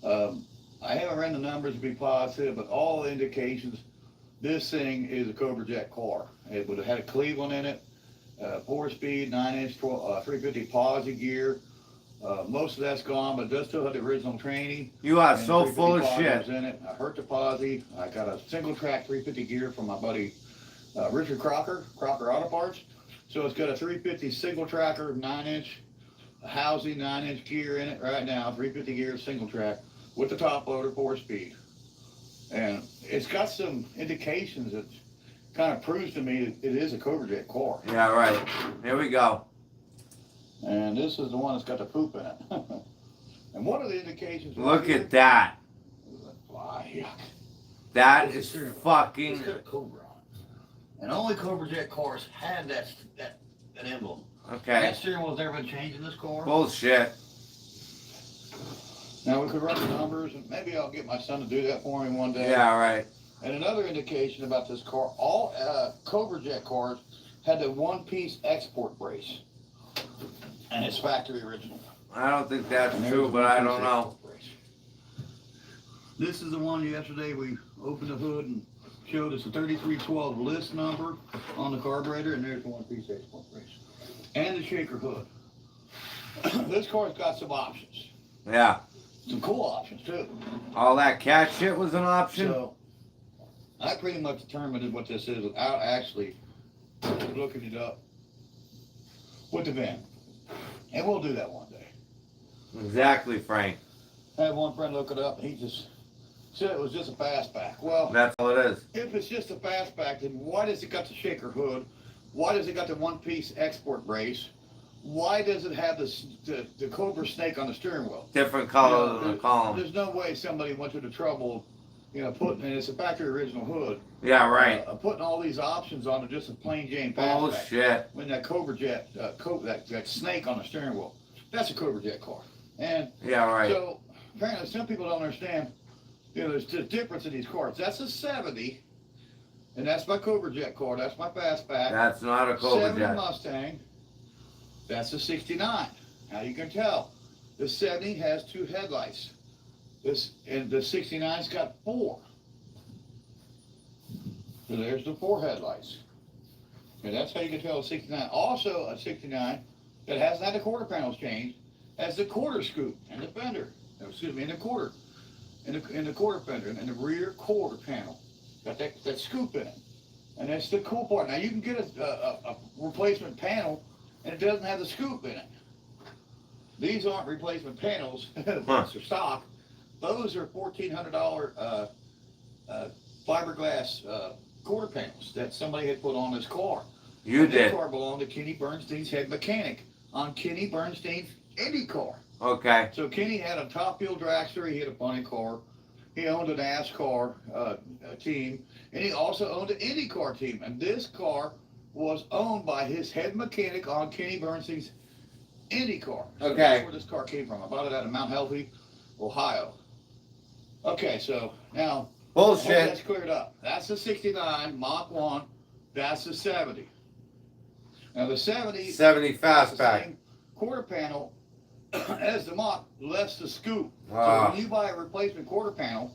S8: I haven't ran the numbers to be positive, but all indications, this thing is a Cobra Jet car. It would have had a Cleveland in it, 4-speed, 9-inch, 350 posi gear. Most of that's gone, but it does still have the original training.
S1: You are
S8: And
S1: so
S8: 350
S1: full of
S8: posi
S1: shit.
S8: was in it. I hurt the posi. I got a single track 350 gear from my buddy Richard Crocker Auto Parts. So it's got a 350 single tracker, 9-inch housing, 9-inch gear in it right now, 350 gear single track with the top loader, 4-speed. And it's got some indications that kind of proves to me that it is a Cobra Jet car.
S1: Yeah, right. Here we go.
S8: And this is the one that's got the poop in it. And one of the indications.
S1: Look at that.
S8: Fly, yuck.
S1: That
S8: It's
S1: is
S8: a steering-
S1: fucking.
S8: It's got a Cobra on it. And only Cobra Jet cars had that emblem.
S1: Okay.
S8: That steering wheel's never been changed in this car.
S1: Bullshit.
S8: Now we could run the numbers, and maybe I'll get my son to do that for me one day.
S1: Yeah, right.
S8: And another indication about this car, all Cobra Jet cars had the one-piece export brace. And it's factory original.
S1: I don't think that's
S8: And there's
S1: true,
S8: the
S1: but I
S8: one-piece
S1: don't know.
S8: export brace. This is the one yesterday we opened the hood and showed us a 3312 list number on the carburetor, and there's the one-piece export brace. And the shaker hood. This car's got some options.
S1: Yeah.
S8: Some cool options, too.
S1: All that cat shit was an option.
S8: So, I pretty much determined what this is without actually looking it up with the VIN. And we'll do that one day.
S1: Exactly, Frank.
S8: I had one friend look it up, and he just said it was just a fastback. Well,
S1: That's all it is.
S8: if it's just a fastback, then why does it got the shaker hood? Why does it got the one-piece export brace? Why does it have the Cobra snake on the steering wheel?
S1: Different color than the
S8: There-
S1: column.
S8: There's no way somebody went to the trouble, putting, and it's a factory original hood.
S1: Yeah, right.
S8: Putting all these options on just a plain Jane fastback.
S1: Bullshit.
S8: When that Cobra Jet, that snake on the steering wheel, that's a Cobra Jet car. And
S1: Yeah, right.
S8: so apparently some people don't understand, there's the difference in these cars. That's a 70, and that's my Cobra Jet car. That's my fastback.
S1: That's not a Cobra
S8: 70
S1: Jet.
S8: Mustang. That's a 69. Now you can tell, the 70 has 2 headlights. And the 69's got 4. So there's the 4 headlights. And that's how you can tell a 69. Also, a 69 that hasn't had the quarter panels changed has the quarter scoop and the fender. Excuse me, and the quarter fender and the rear quarter panel. Got that scoop in it. And that's the cool part. Now you can get a replacement panel and it doesn't have the scoop in it. These aren't replacement panels. They're stock. Those are $1,400 fiberglass quarter panels that somebody had put on this car.
S1: You
S8: This
S1: did.
S8: car belonged to Kenny Bernstein's head mechanic on Kenny Bernstein's Indy car.
S1: Okay.
S8: So Kenny had a top fuel dragster. He had a funny car. He owned a NASCAR team, and he also owned an IndyCar team. And this car was owned by his head mechanic on Kenny Bernstein's IndyCar. So
S1: Okay.
S8: That's where this car came from. I bought it out of Mount Healthy, Ohio. Okay, so now I hope
S1: Bullshit.
S8: that's cleared up. That's the 69 Mach 1. That's the 70. Now the 70
S1: 70
S8: has the
S1: fastback.
S8: same quarter panel as the Mach, less the scoop. So
S1: Ah.
S8: when you buy a replacement quarter panel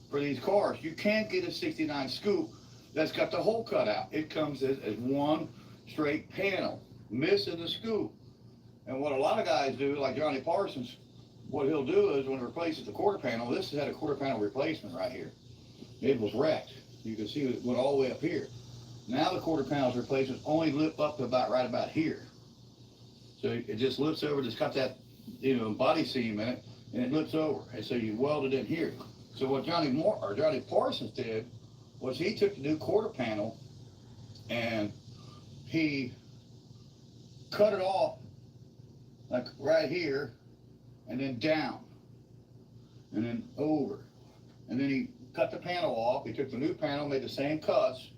S8: for these cars, you can't get a 69 scoop that's got the hole cut out. It comes as one straight panel, missing the scoop. And what a lot of guys do, like Johnny Parsons, what he'll do is when he replaces the quarter panel, this had a quarter panel replacement right here. It was wrecked. You can see it went all the way up here. Now the quarter panel's replacement only lip up to right about here. So it just lifts over, it's got that, body seam in it, and it lifts over. And so you weld it in here. So what Johnny Parsons did was he took the new quarter panel and he cut it off like right here and then down and then over. And then he cut the panel off. He took the new panel, made the same cuts,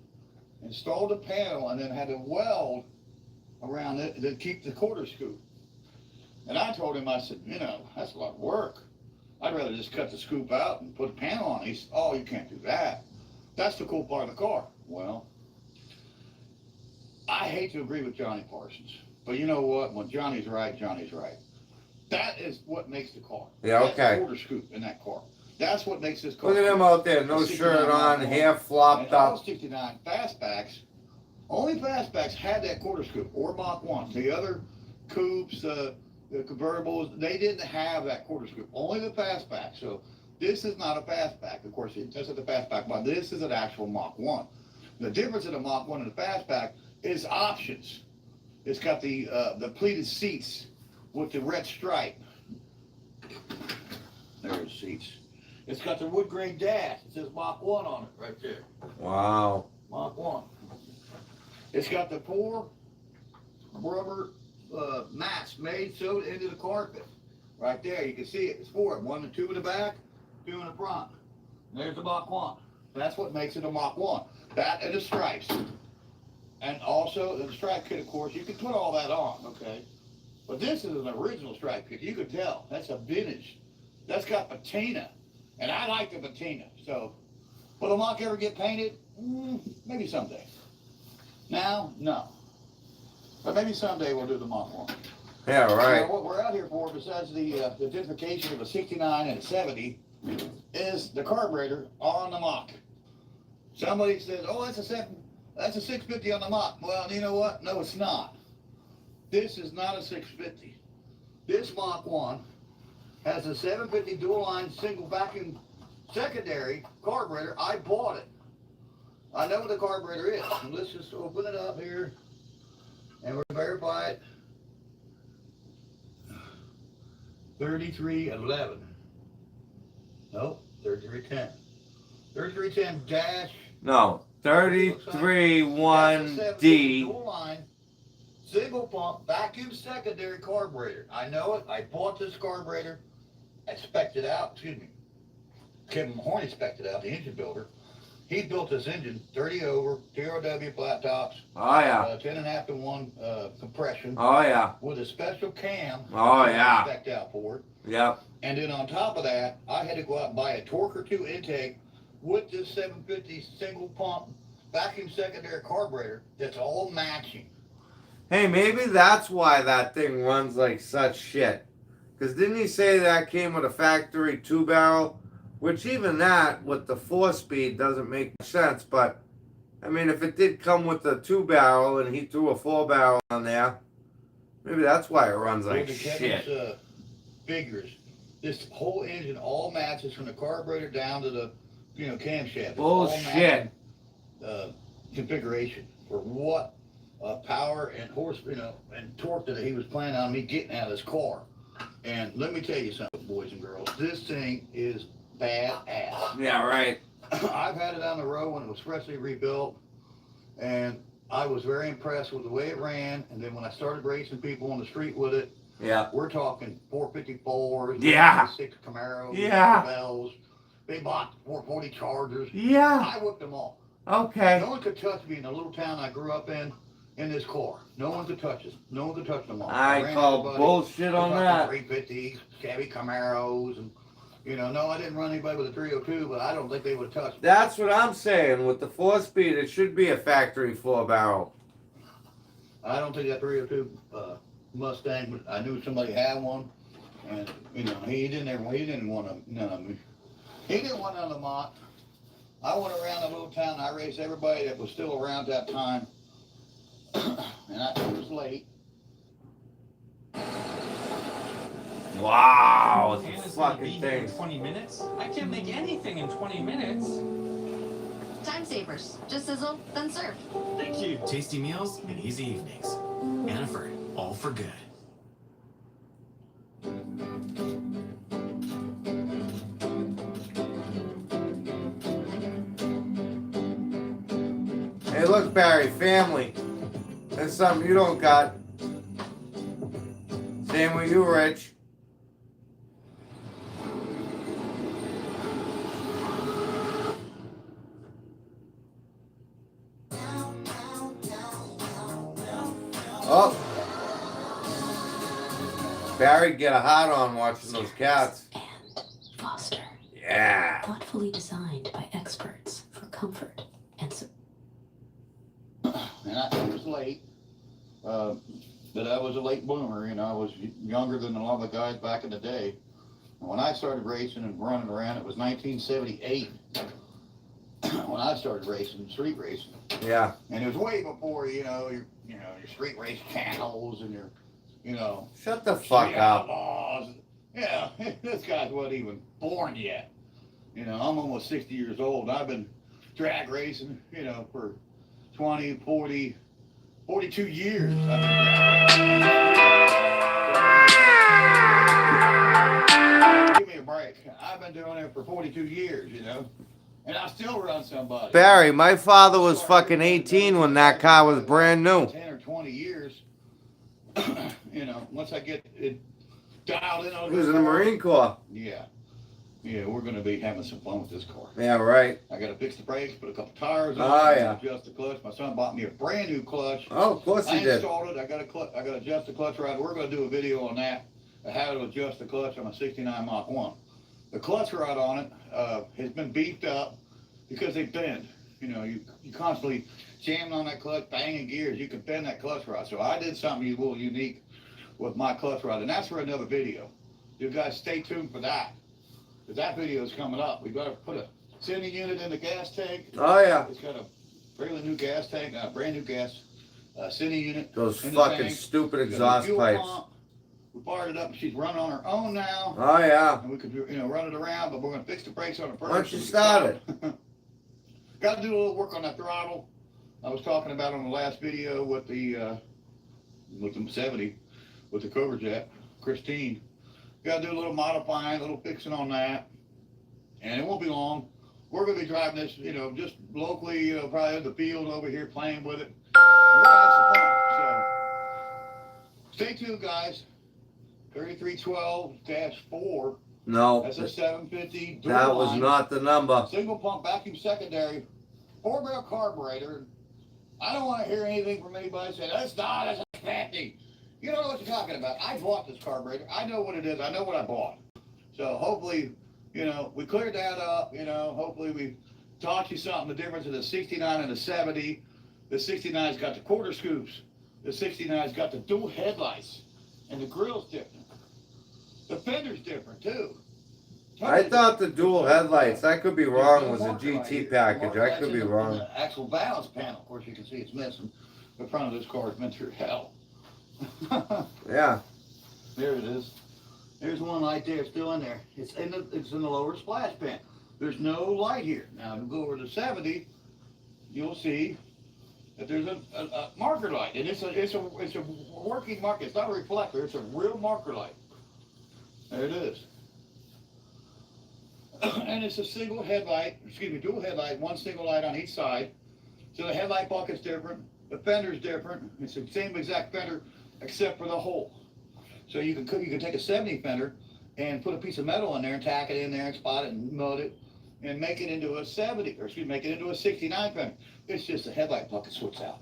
S8: installed the panel, and then had to weld around it to keep the quarter scoop. And I told him, I said, that's a lot of work. I'd rather just cut the scoop out and put a panel on it. He said, oh, you can't do that. That's the cool part of the car. Well, I hate to agree with Johnny Parsons, but you know what? When Johnny's right, Johnny's right. That is what makes the car.
S1: Yeah,
S8: That's
S1: okay.
S8: the quarter scoop in that car. That's what makes this car.
S1: Look at him out there, no
S8: The
S1: shirt
S8: 69
S1: on,
S8: Mach 1.
S1: hair flopped
S8: And all
S1: up.
S8: 69 fastbacks, only fastbacks had that quarter scoop or Mach 1. The other coupes, the convertibles, they didn't have that quarter scoop. Only the fastback. So this is not a fastback. Of course, it doesn't have the fastback, but this is an actual Mach 1. The difference in a Mach 1 and a fastback is options. It's got the pleated seats with the red stripe. There's seats. It's got the wood grain dash. It says Mach 1 on it right there.
S1: Wow.
S8: Mach 1. It's got the 4 rubber mats made sewed into the carpet. Right there, you can see it. It's 4. 1 and 2 in the back, 2 in the front. And there's the Mach 1. That's what makes it a Mach 1. That and the stripes. And also the stripe kit, of course, you can put all that on, okay? But this is an original stripe kit. You could tell. That's a vintage. That's got patina. And I like the patina. So, will the Mach ever get painted? Maybe someday. Now, no. But maybe someday we'll do the Mach 1.
S1: Yeah,
S8: Now,
S1: right.
S8: what we're out here for, besides the identification of a 69 and a 70, is the carburetor on the Mach. Somebody says, oh, that's a 650 on the Mach. Well, you know what? No, it's not. This is not a 650. This Mach 1 has a 750 dual line single vacuum secondary carburetor. I bought it. I know what the carburetor is. And let's just open it up here and we'll verify it. 3311. Nope, 3310. 3310 dash.
S1: No. 331D.
S8: Dual line, single pump, vacuum secondary carburetor. I know it. I bought this carburetor. I spec'd it out. Excuse me. Kevin Mahoney spec'd it out, the engine builder. He built this engine 30 over, TRW flat tops,
S1: Oh, yeah.
S8: 10.5 to 1 compression
S1: Oh, yeah.
S8: with a special cam.
S1: Oh, yeah.
S8: Spec'd out for it.
S1: Yep.
S8: And then on top of that, I had to go out and buy a torque or 2 intake with this 750 single pump vacuum secondary carburetor that's all matching.
S1: Hey, maybe that's why that thing runs like such shit. Because didn't he say that came with a factory 2-barrel? Which even that, with the 4-speed, doesn't make sense. But, I mean, if it did come with the 2-barrel and he threw a 4-barrel on there, maybe that's why it runs like
S8: Look at
S1: shit.
S8: Kevin's figures. This whole engine all matches from the carburetor down to the camshaft. It's all
S1: Bullshit.
S8: matching, configuration for what power and horse, and torque that he was planning on me getting out of this car. And let me tell you something, boys and girls, this thing is badass.
S1: Yeah, right.
S8: I've had it on the road when it was freshly rebuilt, and I was very impressed with the way it ran. And then when I started racing people on the street with it,
S1: Yeah.
S8: we're talking 454s,
S1: Yeah.
S8: 6 Camaros,
S1: Yeah.
S8: Bells, big box 440 Chargers.
S1: Yeah.
S8: I whipped them all.
S1: Okay.
S8: No one could touch me in the little town I grew up in this car. No one could touch us. No one could touch them all.
S1: I
S8: ran
S1: call
S8: everybody.
S1: bullshit on that.
S8: 350s, Chevy Camaros, and no, I didn't run anybody with a 302, but I don't think they would have touched me.
S1: That's what I'm saying. With the 4-speed, it should be a factory 4-barrel.
S8: I don't think that 302 Mustang, but I knew somebody had one, and he didn't want none of me. He didn't want none of Mott. I went around the little town. I raced everybody that was still around that time, and I was late.
S1: Wow,
S4: Hannah's
S1: this
S4: gonna
S1: fucking
S4: be here in
S1: thing.
S4: 20 minutes? I can't make anything in 20 minutes.
S3: Time savers. Just sizzle, then serve.
S4: Thank you.
S5: Tasty meals and easy evenings. Hannaford, all for good.
S1: Hey, look, Barry, family. That's something you don't got. Same with you, Rich. Oh. Barry, get a hot on watching those cats.
S3: And Foster.
S1: Yeah.
S3: Thoughtfully designed by experts for comfort and support.
S8: And I was late, but I was a late bloomer. I was younger than a lot of the guys back in the day. When I started racing and running around, it was 1978 when I started racing, street racing.
S1: Yeah.
S8: And it was way before, your street race channels and your,
S1: Shut the
S8: street
S1: fuck up.
S8: outlaws. Yeah, this guy wasn't even born yet. I'm almost 60 years old. I've been drag racing, for 20, 40, 42 years. I've been drag racing. Give me a break. I've been doing it for 42 years, and I still run somebody.
S1: Barry, my father was fucking 18 when that car was brand new.
S8: 10 or 20 years, once I get it dialed in on
S1: He was
S8: this
S1: in the
S8: car,
S1: Marine Corps.
S8: Yeah, we're going to be having some fun with this car.
S1: Yeah, right.
S8: I got to fix the brakes, put a couple tires on,
S1: Oh, yeah.
S8: adjust the clutch. My son bought me a brand new clutch.
S1: Oh, of course
S8: I
S1: he did.
S8: installed it. I got to adjust the clutch rod. We're going to do a video on that, how to adjust the clutch on a 69 Mach 1. The clutch rod on it has been beefed up because they bend. You constantly jamming on that clutch, banging gears. You can bend that clutch rod. So I did something a little unique with my clutch rod, and that's for another video. You guys stay tuned for that, because that video is coming up. We've got to put a sending unit in the gas tank.
S1: Oh, yeah.
S8: It's got a fairly new gas tank, brand new gas sending unit.
S1: Those
S8: in the
S1: fucking
S8: tank.
S1: stupid
S8: Got a
S1: exhaust
S8: fuel
S1: pipes.
S8: pump. We fired it up, and she's running on her own now.
S1: Oh, yeah.
S8: And we could, run it around, but we're going to fix the brakes on it first.
S1: Why don't you start it?
S8: Got to do a little work on that throttle. I was talking about on the last video with the 70, with the Cobra Jet, Christine. Got to do a little modifying, a little fixing on that. And it won't be long. We're going to be driving this, just locally, probably in the field over here playing with it. And we're going to have some fun. So stay tuned, guys. 3312-4.
S1: No,
S8: That's a 750. dual
S1: that was
S8: line,
S1: not the number.
S8: single pump vacuum secondary, 4-barrel carburetor. I don't want to hear anything from anybody saying that's not as expecting. You don't know what you're talking about. I bought this carburetor. I know what it is. I know what I bought. So hopefully, we cleared that up. Hopefully we taught you something, the difference of the 69 and the 70. The 69's got the quarter scoops. The 69's got the dual headlights. And the grill's different. The fender's different too.
S1: I thought the dual headlights, I could be wrong, was a GT package. I could be wrong.
S8: The actual balance panel, of course, you can see it's missing. The front of this car has been through hell.
S1: Yeah.
S8: There it is. There's one light there, still in there. It's in the lower splash pan. There's no light here. Now, if you go over to 70, you'll see that there's a marker light, and it's a working marker. It's not a reflector. It's a real marker light. There it is. And it's a single headlight, dual headlight, one single light on each side. So the headlight bucket's different, the fender's different. It's the same exact fender except for the hole. So you can take a 70 fender and put a piece of metal in there and tack it in there and spot it and mud it and make it into a 69 fender. It's just the headlight bucket switched out.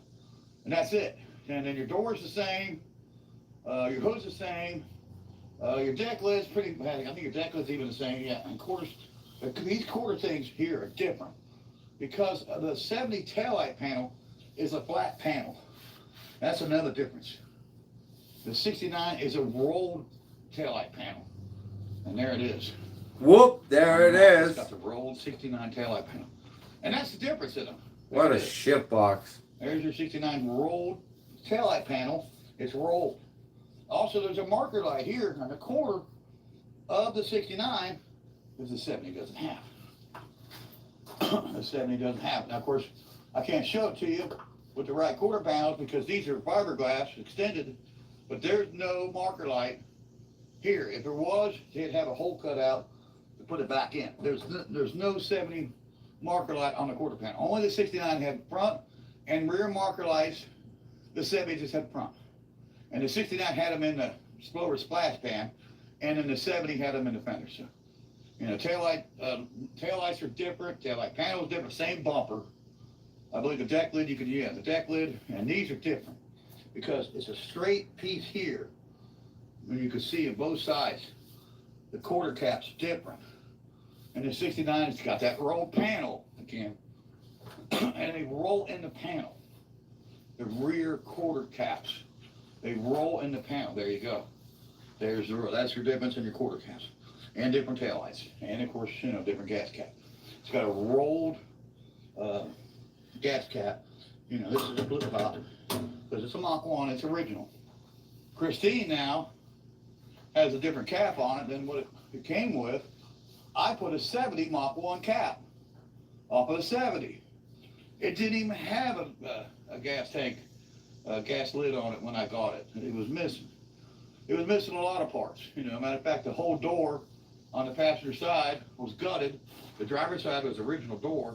S8: And that's it. And then your door's the same, your hood's the same, your deck lid's I think your deck lid's even the same, yeah. And these quarter things here are different because the 70 taillight panel is a flat panel. That's another difference. The 69 is a rolled taillight panel. And there it is.
S1: Whoop, there it
S8: It's
S1: is.
S8: got the rolled 69 taillight panel. And that's the difference in them.
S1: What
S8: There
S1: a
S8: it is.
S1: shitbox.
S8: There's your 69 rolled taillight panel. It's rolled. Also, there's a marker light here on the corner of the 69 that the 70 doesn't have. The 70 doesn't have. Now, of course, I can't show it to you with the right quarter panels because these are fiberglass extended, but there's no marker light here. If there was, they'd have a hole cut out to put it back in. There's no 70 marker light on the quarter panel. Only the 69 have front and rear marker lights. The 70 just had front. And the 69 had them in the blower splash pan, and then the 70 had them in the fender. So, you know, taillights are different, taillight panel is different, same bumper. I believe the deck lid, the deck lid, and these are different because it's a straight piece here. And you can see on both sides, the quarter cap's different. And the 69, it's got that rolled panel again, and they roll in the panel. The rear quarter caps, they roll in the panel. There you go. That's your difference in your quarter caps, and different taillights, and of course, you know, different gas cap. It's got a rolled gas cap. You know, this is a flip top because it's a Mach 1. It's original. Christine now has a different cap on it than what it came with. I put a 70 Mach 1 cap off of a 70. It didn't even have a gas tank, gas lid on it when I got it. It was missing. It was missing a lot of parts. You know, matter of fact, the whole door on the passenger side was gutted. The driver's side was the original door.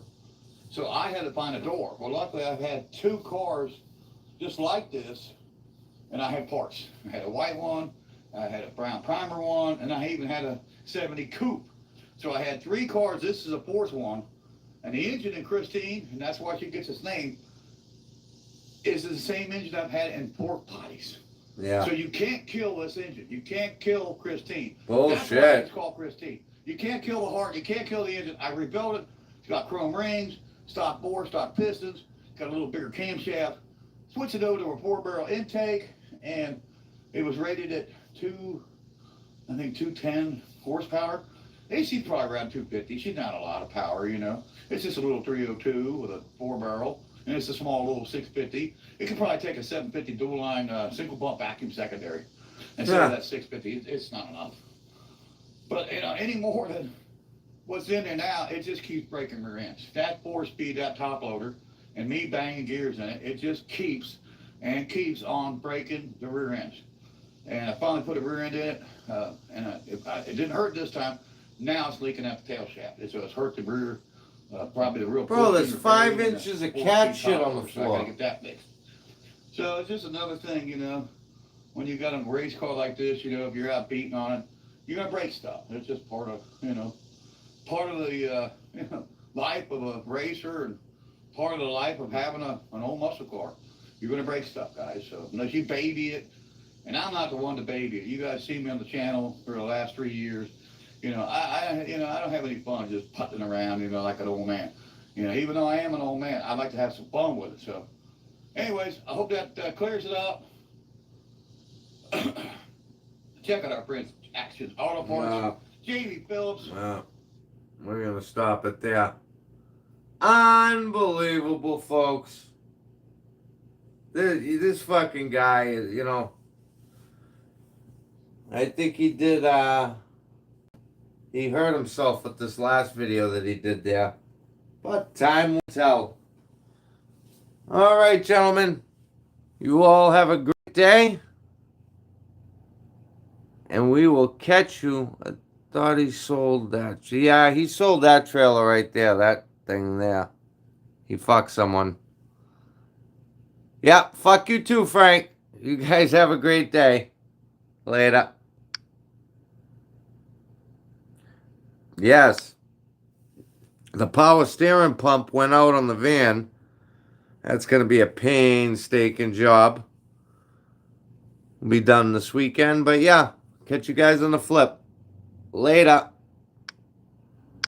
S8: So I had to find a door. Well, luckily I've had 2 cars just like this, and I had parts. I had a white one, I had a brown primer one, and I even had a 70 coupe. So I had 3 cars. This is a 4th one. And the engine in Christine, and that's why she gets its name, is the same engine I've had in pork potties.
S1: Yeah.
S8: So you can't kill this engine. You can't kill Christine.
S1: Bullshit.
S8: That's why it's called Christine. You can't kill the heart. You can't kill the engine. I rebuilt it. It's got chrome rings, stock bore, stock pistons, got a little bigger camshaft. Switched it over to a 4-barrel intake, and it was rated at 210 horsepower. AC's probably around 250. She's not a lot of power, you know. It's just a little 302 with a 4-barrel, and it's a small little 650. It could probably take a 750 dual line single pump vacuum secondary instead of that 650. It's not enough. But you know, any more than what's in there now, it just keeps breaking rear ends. That 4-speed, that top loader, and me banging gears in it, it just keeps on breaking the rear ends. And I finally put a rear end in it, and it didn't hurt this time. Now it's leaking out the tail shaft. So it's hurt the rear, probably the real.
S1: Bro, there's
S8: 14
S1: 5
S8: and a
S1: inches of
S8: 4-speed
S1: cat shit
S8: top
S1: on the
S8: loader, so I
S1: floor.
S8: gotta get that fixed. So it's just another thing, you know, when you got a race car like this, you know, if you're out beating on it, you're gonna break stuff. It's just part of, you know, the life of a racer and part of the life of having an old muscle car. You're gonna break stuff, guys. So unless you baby it, and I'm not the one to baby it. You guys see me on the channel for the last 3 years. You know, I don't have any fun just putting around, you know, like an old man. You know, even though I am an old man, I like to have some fun with it. So, anyways, I hope that clears it up. Check out our friends, Action Auto Parts,
S1: No,
S8: Jamie Phillips.
S1: no. We're gonna stop it there. Unbelievable, folks. This fucking guy is, you know. I think he did, he hurt himself with this last video that he did there. But time will tell. Alright, gentlemen. You all have a great day. And we will catch you at thought he sold that. Yeah, he sold that trailer right there. That thing there. He fucked someone. Yeah, fuck you too, Frank. You guys have a great day. Later. Yes. The power steering pump went out on the van. That's going to be a painstaking job. Will be done this weekend. But yeah, catch you guys on the flip. Later.